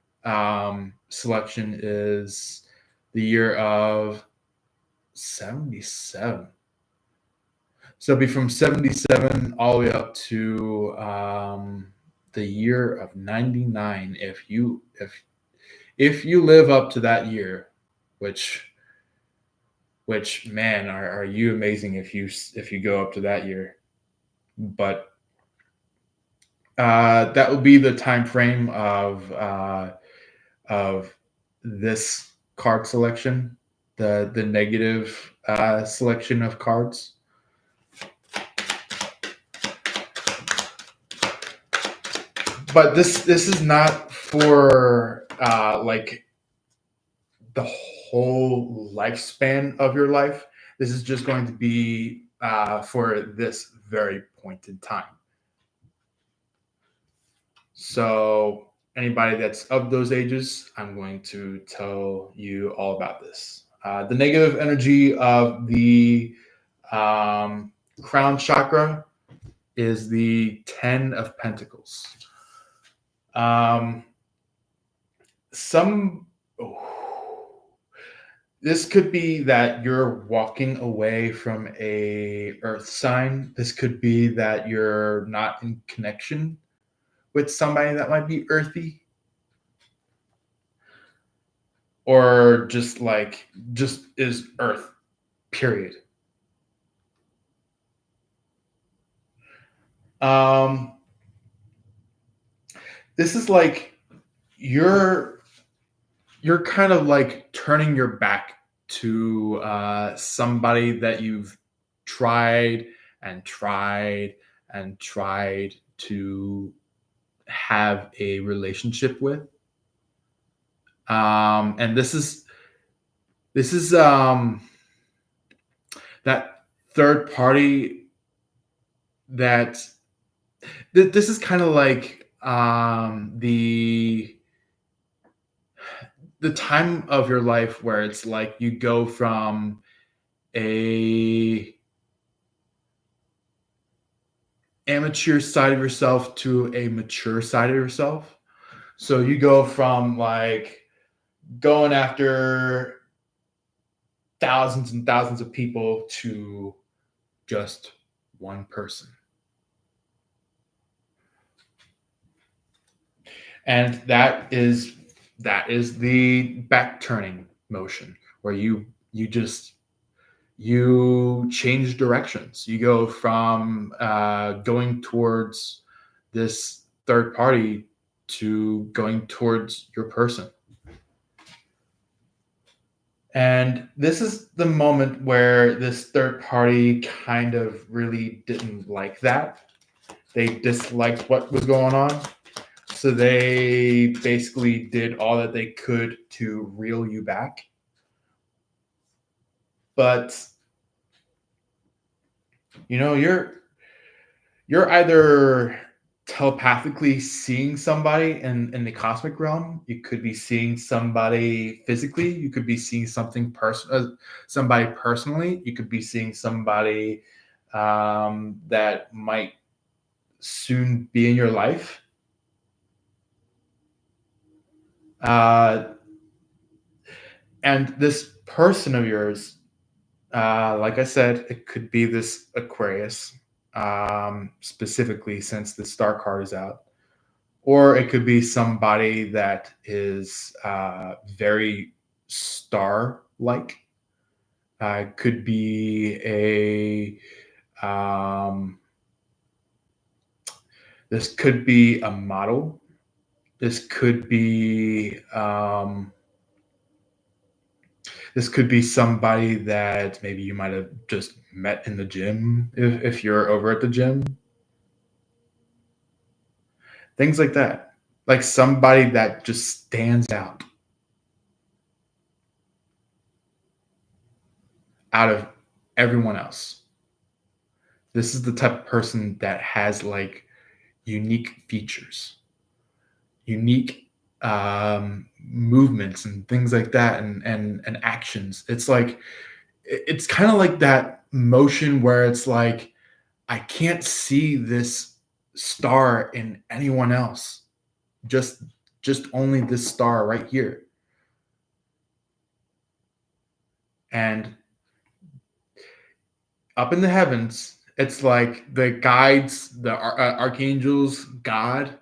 selection is the year of 77. So it'll be from 77 all the way up to the year of 99 if you live up to that year, which man, are you amazing if you go up to that year. But that will be the time frame of this card selection, the negative selection of cards. But this is not for like the whole lifespan of your life. This is just going to be for this very point in time. So anybody that's of those ages, I'm going to tell you all about this. The negative energy of the crown chakra is the 10 of Pentacles. This could be that you're walking away from a earth sign. This could be that you're not in connection with somebody that might be earthy, or just is earth, period. This is like you're kind of like turning your back to somebody that you've tried and tried and tried to have a relationship with. And this is that third party that this is kind of like the the time of your life where it's like you go from a amateur side of yourself to a mature side of yourself. So you go from like going after thousands and thousands of people to just one person. And that is the back turning motion where you just you change directions. You go from going towards this third party to going towards your person. And this is the moment where this third party kind of really didn't like that. They disliked what was going on. So they basically did all that they could to reel you back. But you're either telepathically seeing somebody in the cosmic realm. You could be seeing somebody physically. You could be seeing somebody personally. You could be seeing somebody that might soon be in your life. And this person of yours, like I said, it could be this Aquarius, specifically since the star card is out. Or it could be somebody that is very star-like. Could be this could be a model. This could be somebody that maybe you might have just met in the gym if you're over at the gym. Things like that. Like somebody that just stands out of everyone else. This is the type of person that has like unique features, unique movements and things like that, and actions. It's like it's kind of like that motion where it's like I can't see this star in anyone else, just only this star right here. And up in the heavens, it's like the guides, the archangels, God.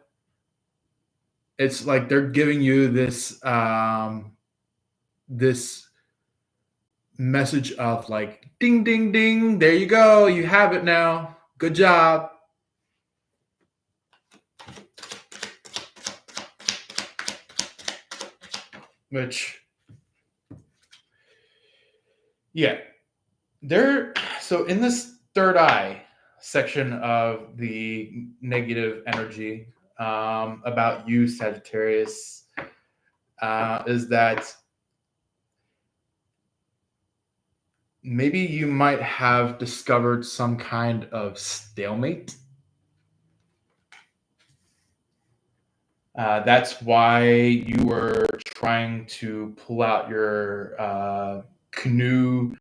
It's like they're giving you this this message of like ding ding ding, there you go, you have it now, good job. Which, yeah, so in this third eye section of the negative energy about you, Sagittarius, is that maybe you might have discovered some kind of stalemate. That's why you were trying to pull out your canoe.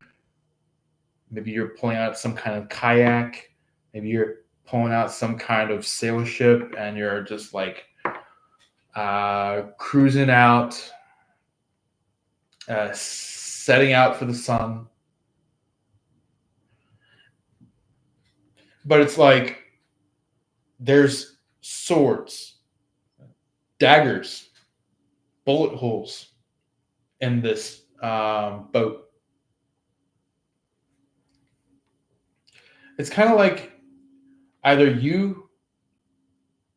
Maybe you're pulling out some kind of kayak. Maybe you're pulling out some kind of sail ship and you're just like cruising out, setting out for the sun. But it's like there's swords, daggers, bullet holes in this boat. It's kind of like either you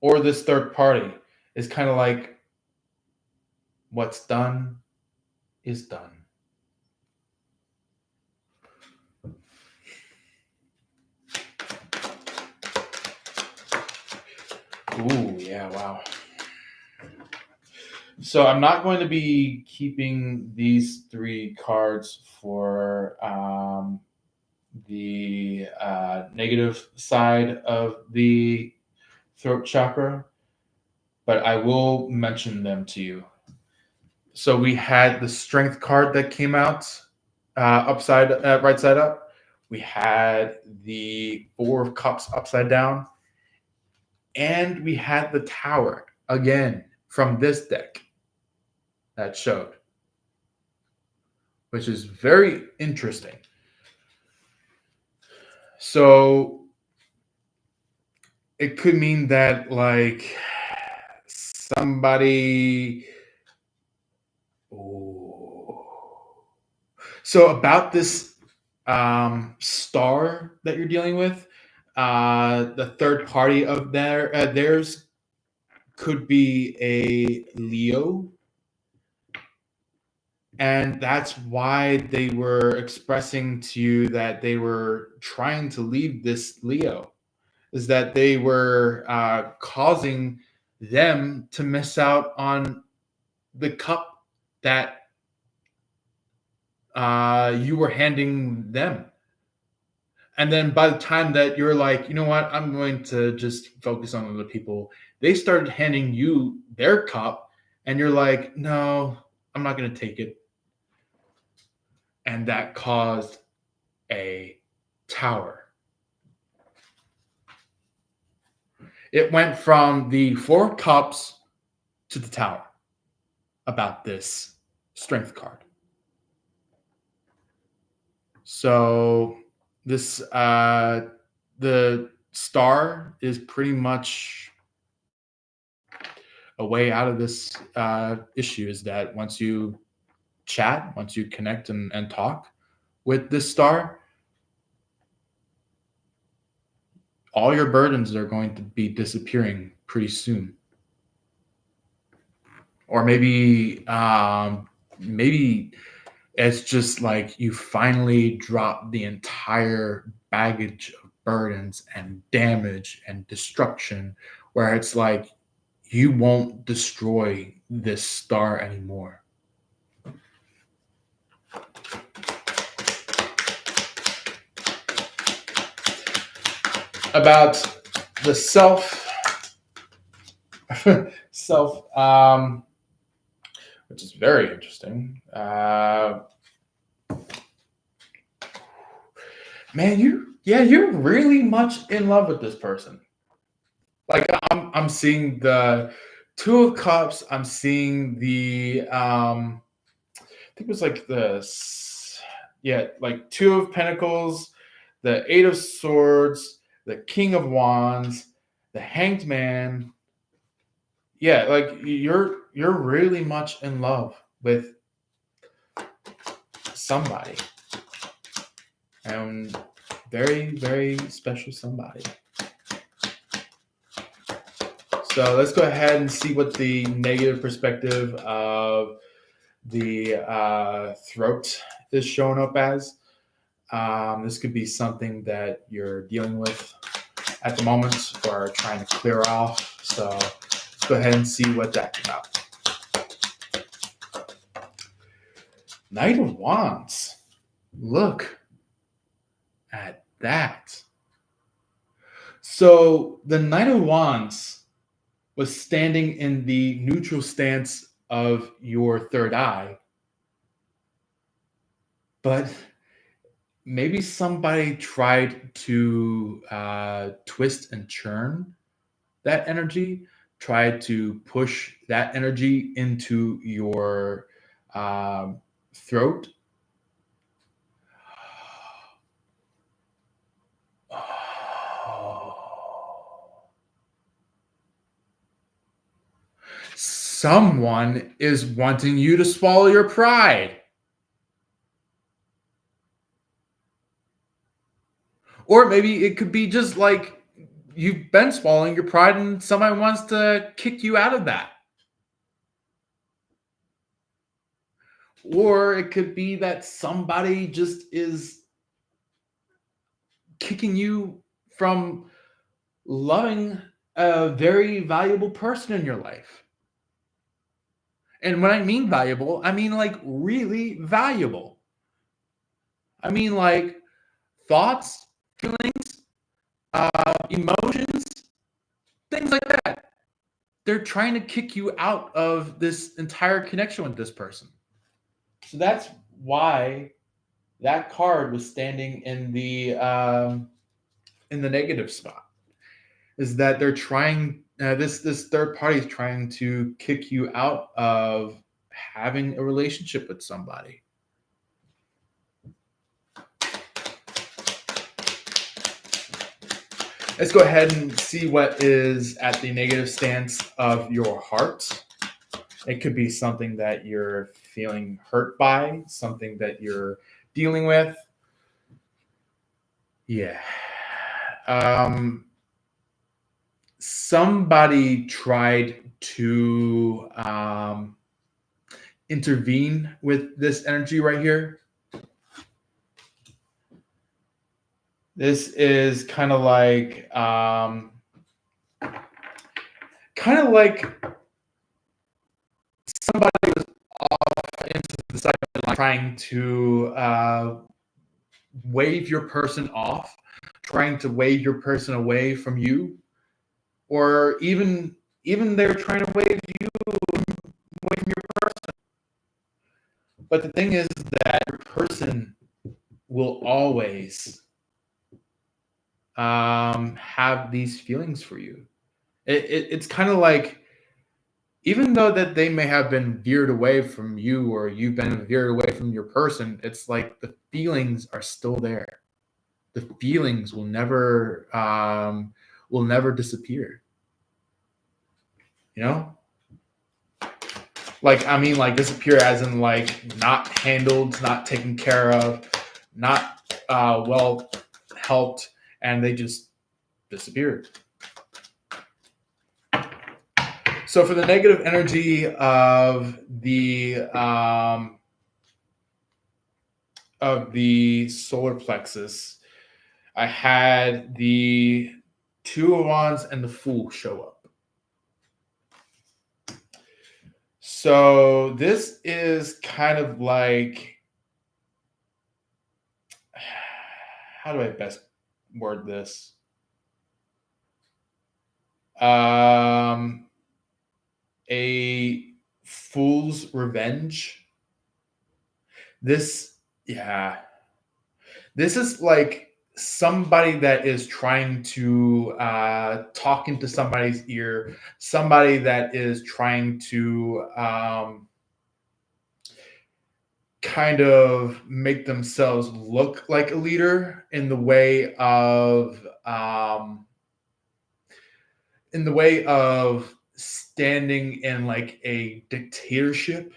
or this third party is kind of like what's done is done. Ooh, yeah, wow. So I'm not going to be keeping these three cards for the negative side of the throat chakra, but I will mention them to you. So we had the strength card that came out right side up. We had the Four of Cups upside down, and we had the Tower again from this deck that showed, which is very interesting. So it could mean that like somebody. Ooh. So about this star that you're dealing with, the third party of theirs could be a Leo, and that's why they were expressing to you that they were trying to leave this Leo, is that they were causing them to miss out on the cup that you were handing them. And then by the time that you're like, you know what, I'm going to just focus on other people, they started handing you their cup, and you're like, no, I'm not going to take it. And that caused a tower. It went from the Four Cups to the Tower about this strength card. So this the star is pretty much a way out of this issue, is that once you chat, once you connect and talk with this star, all your burdens are going to be disappearing pretty soon. Or maybe it's just like you finally drop the entire baggage of burdens and damage and destruction, where it's like you won't destroy this star anymore. About the self, which is very interesting. Man, you're really much in love with this person. Like I'm seeing the Two of Cups. I'm seeing the I think it was like like Two of Pentacles, the Eight of Swords, the King of Wands, the Hanged Man. Yeah, like you're really much in love with somebody, and very, very special somebody. So let's go ahead and see what the negative perspective of the throat is showing up as. This could be something that you're dealing with at the moment or trying to clear off. So let's go ahead and see what that's about. Knight of Wands. Look at that. So the Knight of Wands was standing in the neutral stance of your third eye, but maybe somebody tried to twist and churn that energy, tried to push that energy into your throat. Someone is wanting you to swallow your pride. Or maybe it could be just like you've been swallowing your pride and somebody wants to kick you out of that. Or it could be that somebody just is kicking you from loving a very valuable person in your life. And when I mean valuable, I mean like really valuable. I mean like thoughts, feelings, emotions, things like that. they're trying to kick you out of this entire connection with this person. So that's why that card was standing in the negative spot. Is that they're trying this third party is trying to kick you out of having a relationship with somebody. Let's go ahead and see what is at the negative stance of your heart. It could be something that you're feeling hurt by, something that you're dealing with. Yeah. Somebody tried to intervene with this energy right here. This is kind of like somebody was off into the sideline trying to wave your person off, trying to wave your person away from you, or even they're trying to wave you away from your person. But the thing is that your person will always have these feelings for you. It's kind of like, even though that they may have been veered away from you or you've been veered away from your person, it's like the feelings are still there. The feelings will never disappear. You know? Like, I mean, like disappear as in like not handled, not taken care of, not well helped, and they just disappeared. So for the negative energy of the solar plexus, I had the Two of Wands and the Fool show up. So this is kind of like, how do I best word this? A fool's revenge. This is like somebody that is trying to talk into somebody's ear, somebody that is trying to kind of make themselves look like a leader in the way of standing in like a dictatorship.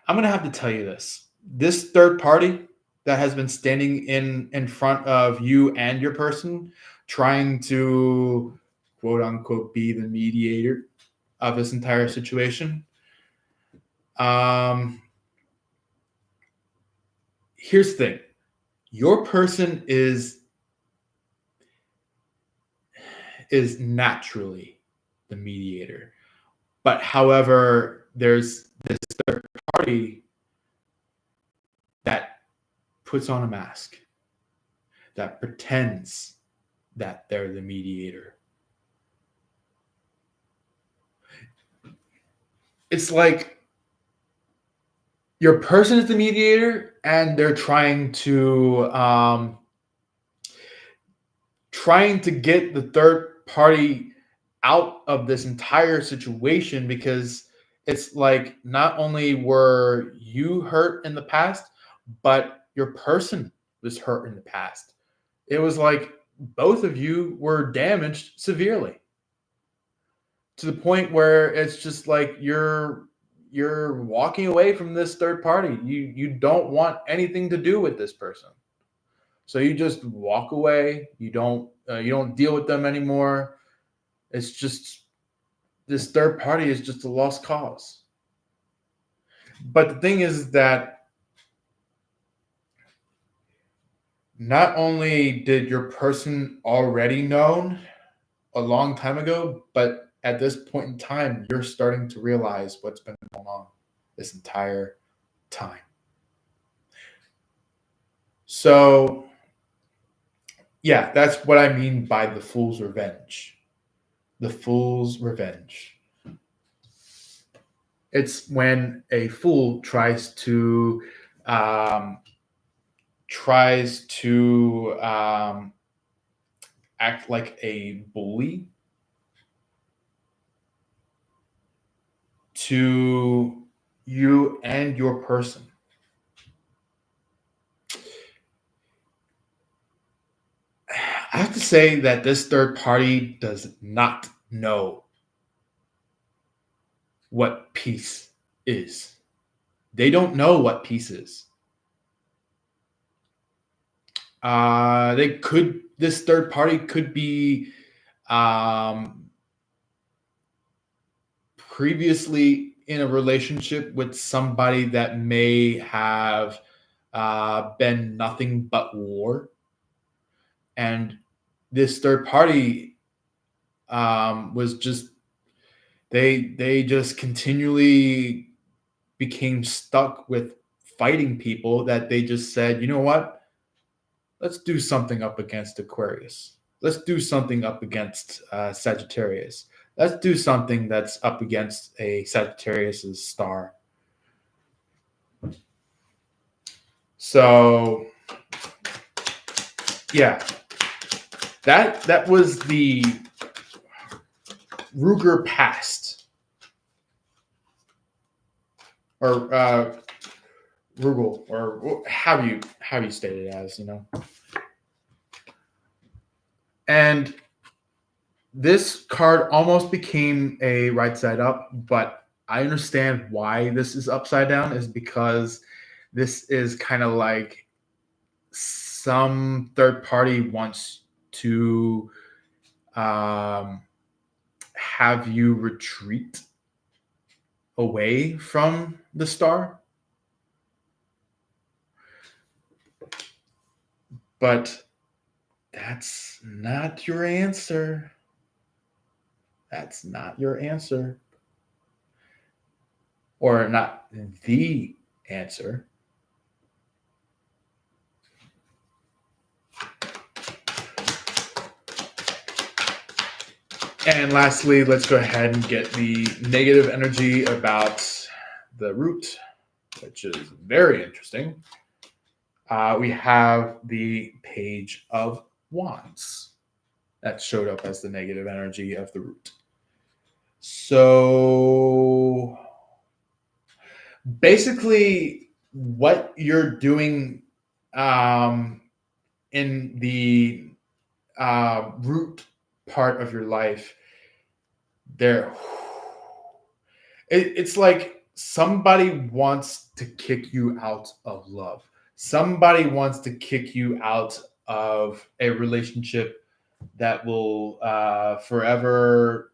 I'm gonna have to tell you this. This third party that has been standing in front of you and your person, trying to quote unquote be the mediator of this entire situation. Here's the thing. Your person is naturally the mediator. But however, there's this third party that puts on a mask, that pretends that they're the mediator. It's like your person is the mediator, and they're trying to get the third party out of this entire situation, because it's like not only were you hurt in the past, but your person was hurt in the past. It was like both of you were damaged severely, to the point where it's just like you're walking away from this third party. You don't want anything to do with this person, so you just walk away. You don't deal with them anymore. It's just, this third party is just a lost cause. But the thing is that not only did your person already known a long time ago, but at this point in time, you're starting to realize what's been going on this entire time. So, yeah, that's what I mean by the fool's revenge. The fool's revenge. It's when a fool um, tries to act like a bully to you and your person. I have to say that this third party does not know what peace is. They don't know what peace is. This third party could be um, previously in a relationship with somebody that may have been nothing but war. And this third party was just they just continually became stuck with fighting people that they just said, you know what? Let's do something up against Aquarius. Let's do something up against Sagittarius. Let's do something that's up against a Sagittarius's star. So, yeah, that was the Ruger past, or Rugal, or how you state it as, And this card almost became a right side up, but I understand why this is upside down is because this is kind of like some third party wants to have you retreat away from the star. But that's not your answer. That's not your answer. Or not the answer. And lastly, let's go ahead and get the negative energy about the root, which is very interesting. We have the Page of Wands that showed up as the negative energy of the root. So basically, what you're doing in the root part of your life, it's like somebody wants to kick you out of love. Somebody wants to kick you out of a relationship that will forever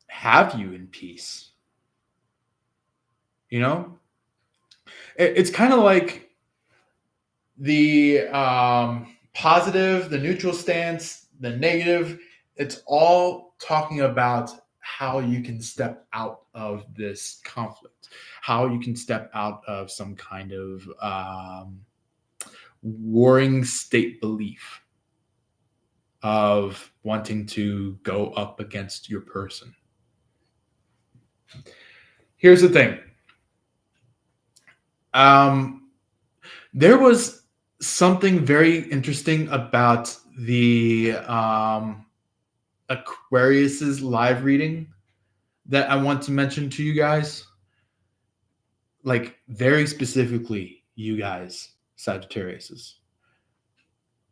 have you in peace. It's kind of like the positive, the neutral stance, the negative. It's all talking about how you can step out of this conflict, how you can step out of some kind of warring state belief of wanting to go up against your person. Here's the thing. There was something very interesting about the Aquarius's live reading that I want to mention to you guys. Like, very specifically, you guys, Sagittariuses.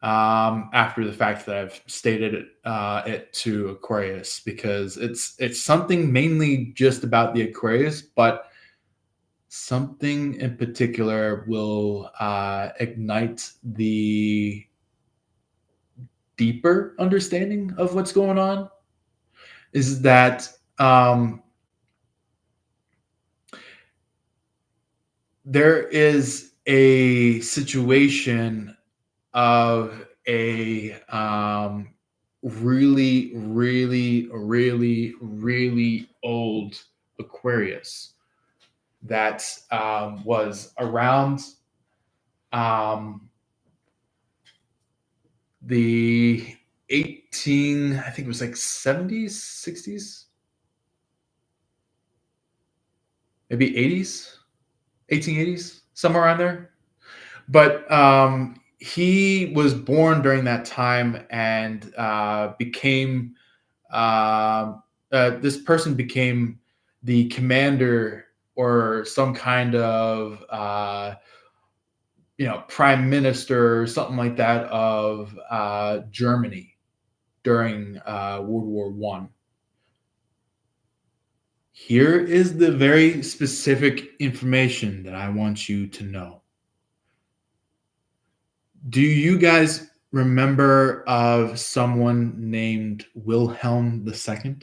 After the fact that I've stated it to Aquarius, because it's something mainly just about the Aquarius, but something in particular will ignite the deeper understanding of what's going on. Is that there is a situation of a really, really, really, really old Aquarius that was around the I think it was like 70s, 60s, maybe 80s, 1880s, somewhere around there. But he was born during that time and became this person became the commander or some kind of prime minister or something like that of Germany during World War One. Here is the very specific information that I want you to know. Do you guys remember of someone named Wilhelm II?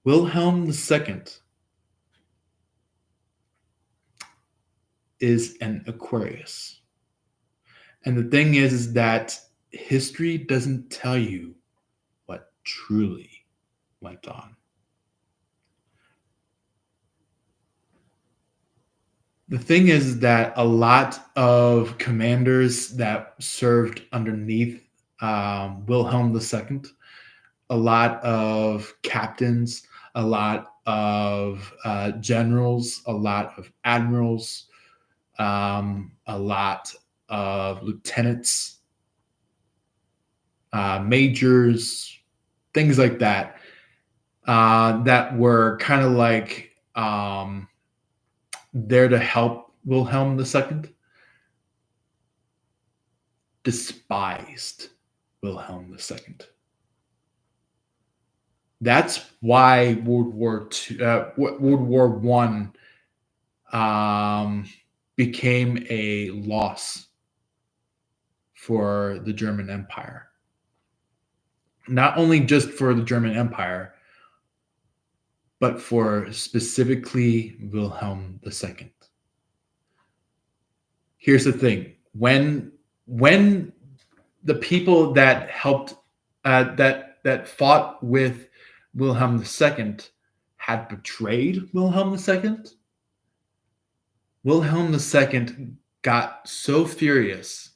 Wilhelm II is an Aquarius. And the thing is that history doesn't tell you what truly went on. The thing is that a lot of commanders that served underneath Wilhelm II, a lot of captains, a lot of generals, a lot of admirals, a lot of lieutenants, majors, things like that, that were kind of like there to help Wilhelm II, despised Wilhelm II. That's why World War One became a loss for the German Empire. Not only just for the German Empire, but for specifically Wilhelm II. Here's the thing: when the people that helped that fought with Wilhelm II had betrayed Wilhelm II, Wilhelm II got so furious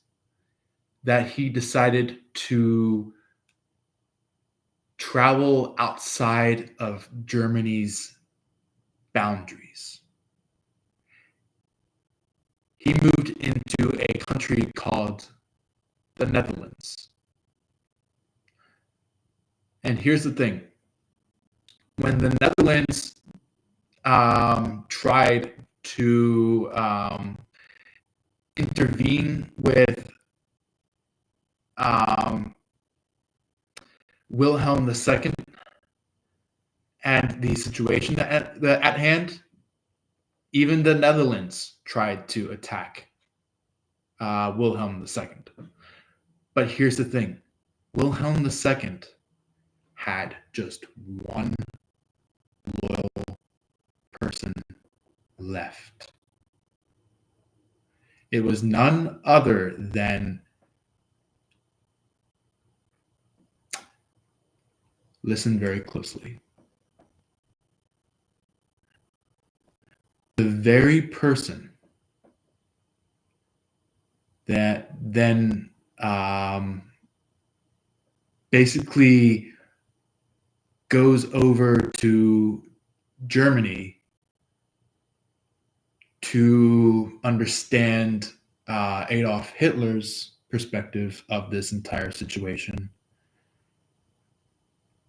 that he decided to travel outside of Germany's boundaries. He moved into a country called the Netherlands. And here's the thing. When the Netherlands tried to intervene with Wilhelm II and the situation at hand, even the Netherlands tried to attack Wilhelm II. But here's the thing. Wilhelm II had just one loyal person left. It was none other than, listen very closely, the very person that then basically goes over to Germany to understand Adolf Hitler's perspective of this entire situation.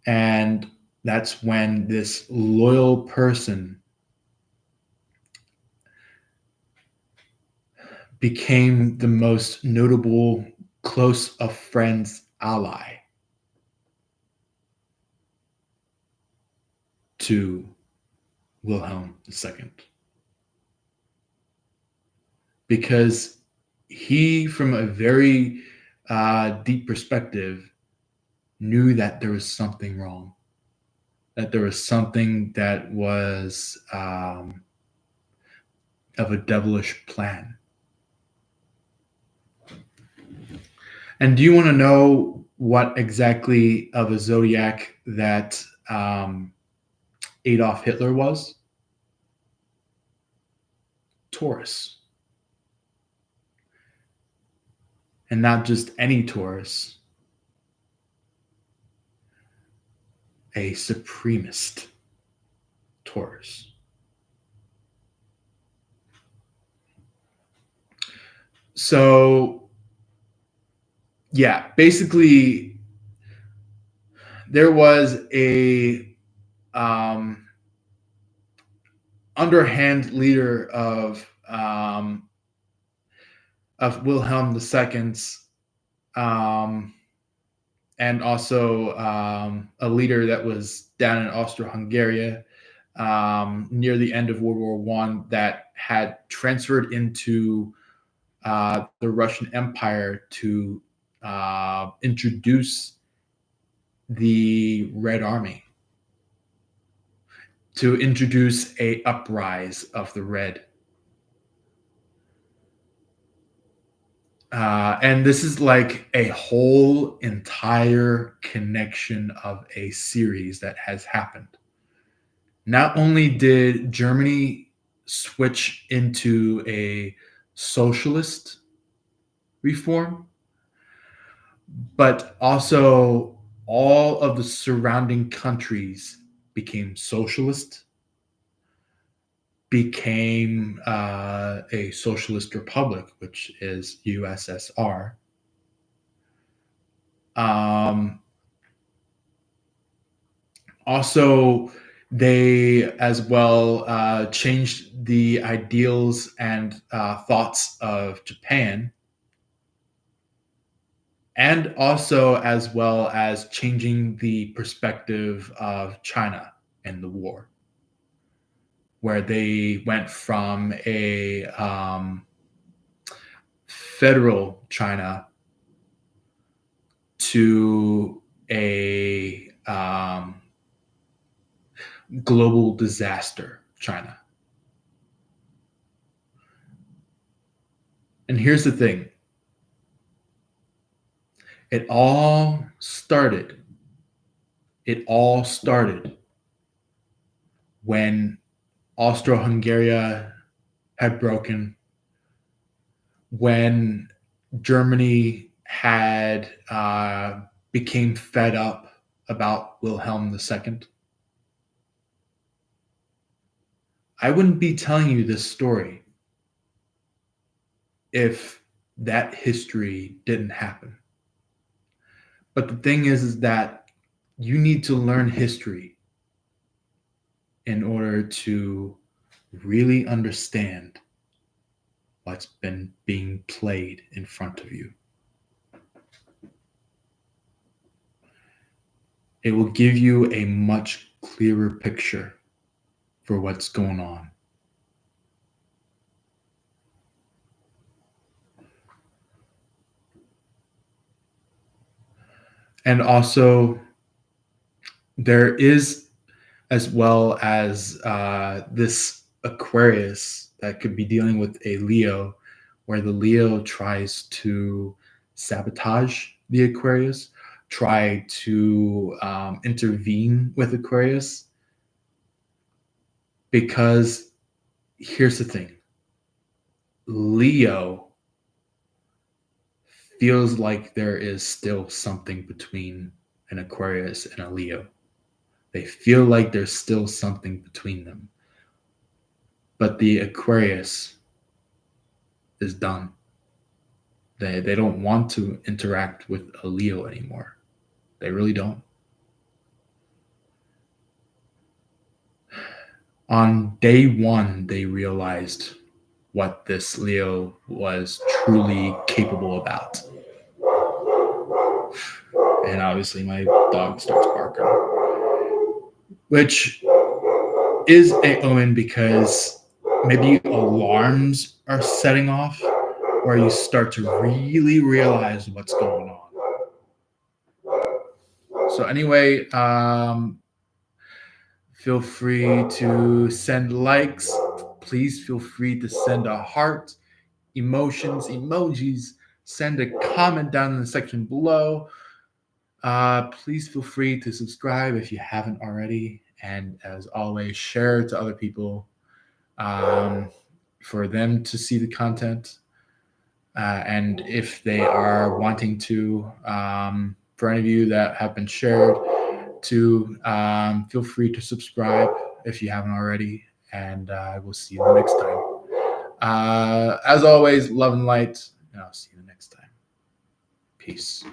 And that's when this loyal person became the most notable close of friends ally to Wilhelm II. Because he, from a very deep perspective, knew that there was something wrong, that there was something that was of a devilish plan. And do you want to know what exactly of a zodiac that Adolf Hitler was? Taurus. And not just any Taurus, a supremacist Taurus. So, yeah, basically, there was a underhand leader of Wilhelm II's, and also a leader that was down in Austro-Hungary near the end of World War One that had transferred into the Russian Empire to introduce the Red Army, to introduce a uprise of the Red. And this is like a whole entire connection of a series that has happened. Not only did Germany switch into a socialist reform, but also all of the surrounding countries became socialist, became a socialist republic, which is USSR. Also, they as well changed the ideals and thoughts of Japan, and also as well as changing the perspective of China in the war, where they went from a federal China to a global disaster China. And here's the thing. It all started when Austro-Hungary had broken, when Germany had became fed up about Wilhelm II. I wouldn't be telling you this story if that history didn't happen. But the thing is that you need to learn history in order to really understand what's been being played in front of you. It will give you a much clearer picture for what's going on. And also, there is, as well as this Aquarius that could be dealing with a Leo, where the Leo tries to sabotage the Aquarius, try to intervene with Aquarius. Because here's the thing. Leo feels like there is still something between an Aquarius and a Leo. They feel like there's still something between them. But the Aquarius is done. They don't want to interact with a Leo anymore. They really don't. On day one, they realized what this Leo was truly capable about. And obviously my dog starts barking, which is an omen because maybe alarms are setting off where you start to really realize what's going on. So anyway, feel free to send likes. Please feel free to send a heart, emotions, emojis. Send a comment down in the section below. Please feel free to subscribe if you haven't already. And as always, share it to other people for them to see the content. And if they are wanting to, for any of you that have been shared, to feel free to subscribe if you haven't already. And we'll see you the next time. As always, love and light. And I'll see you the next time. Peace.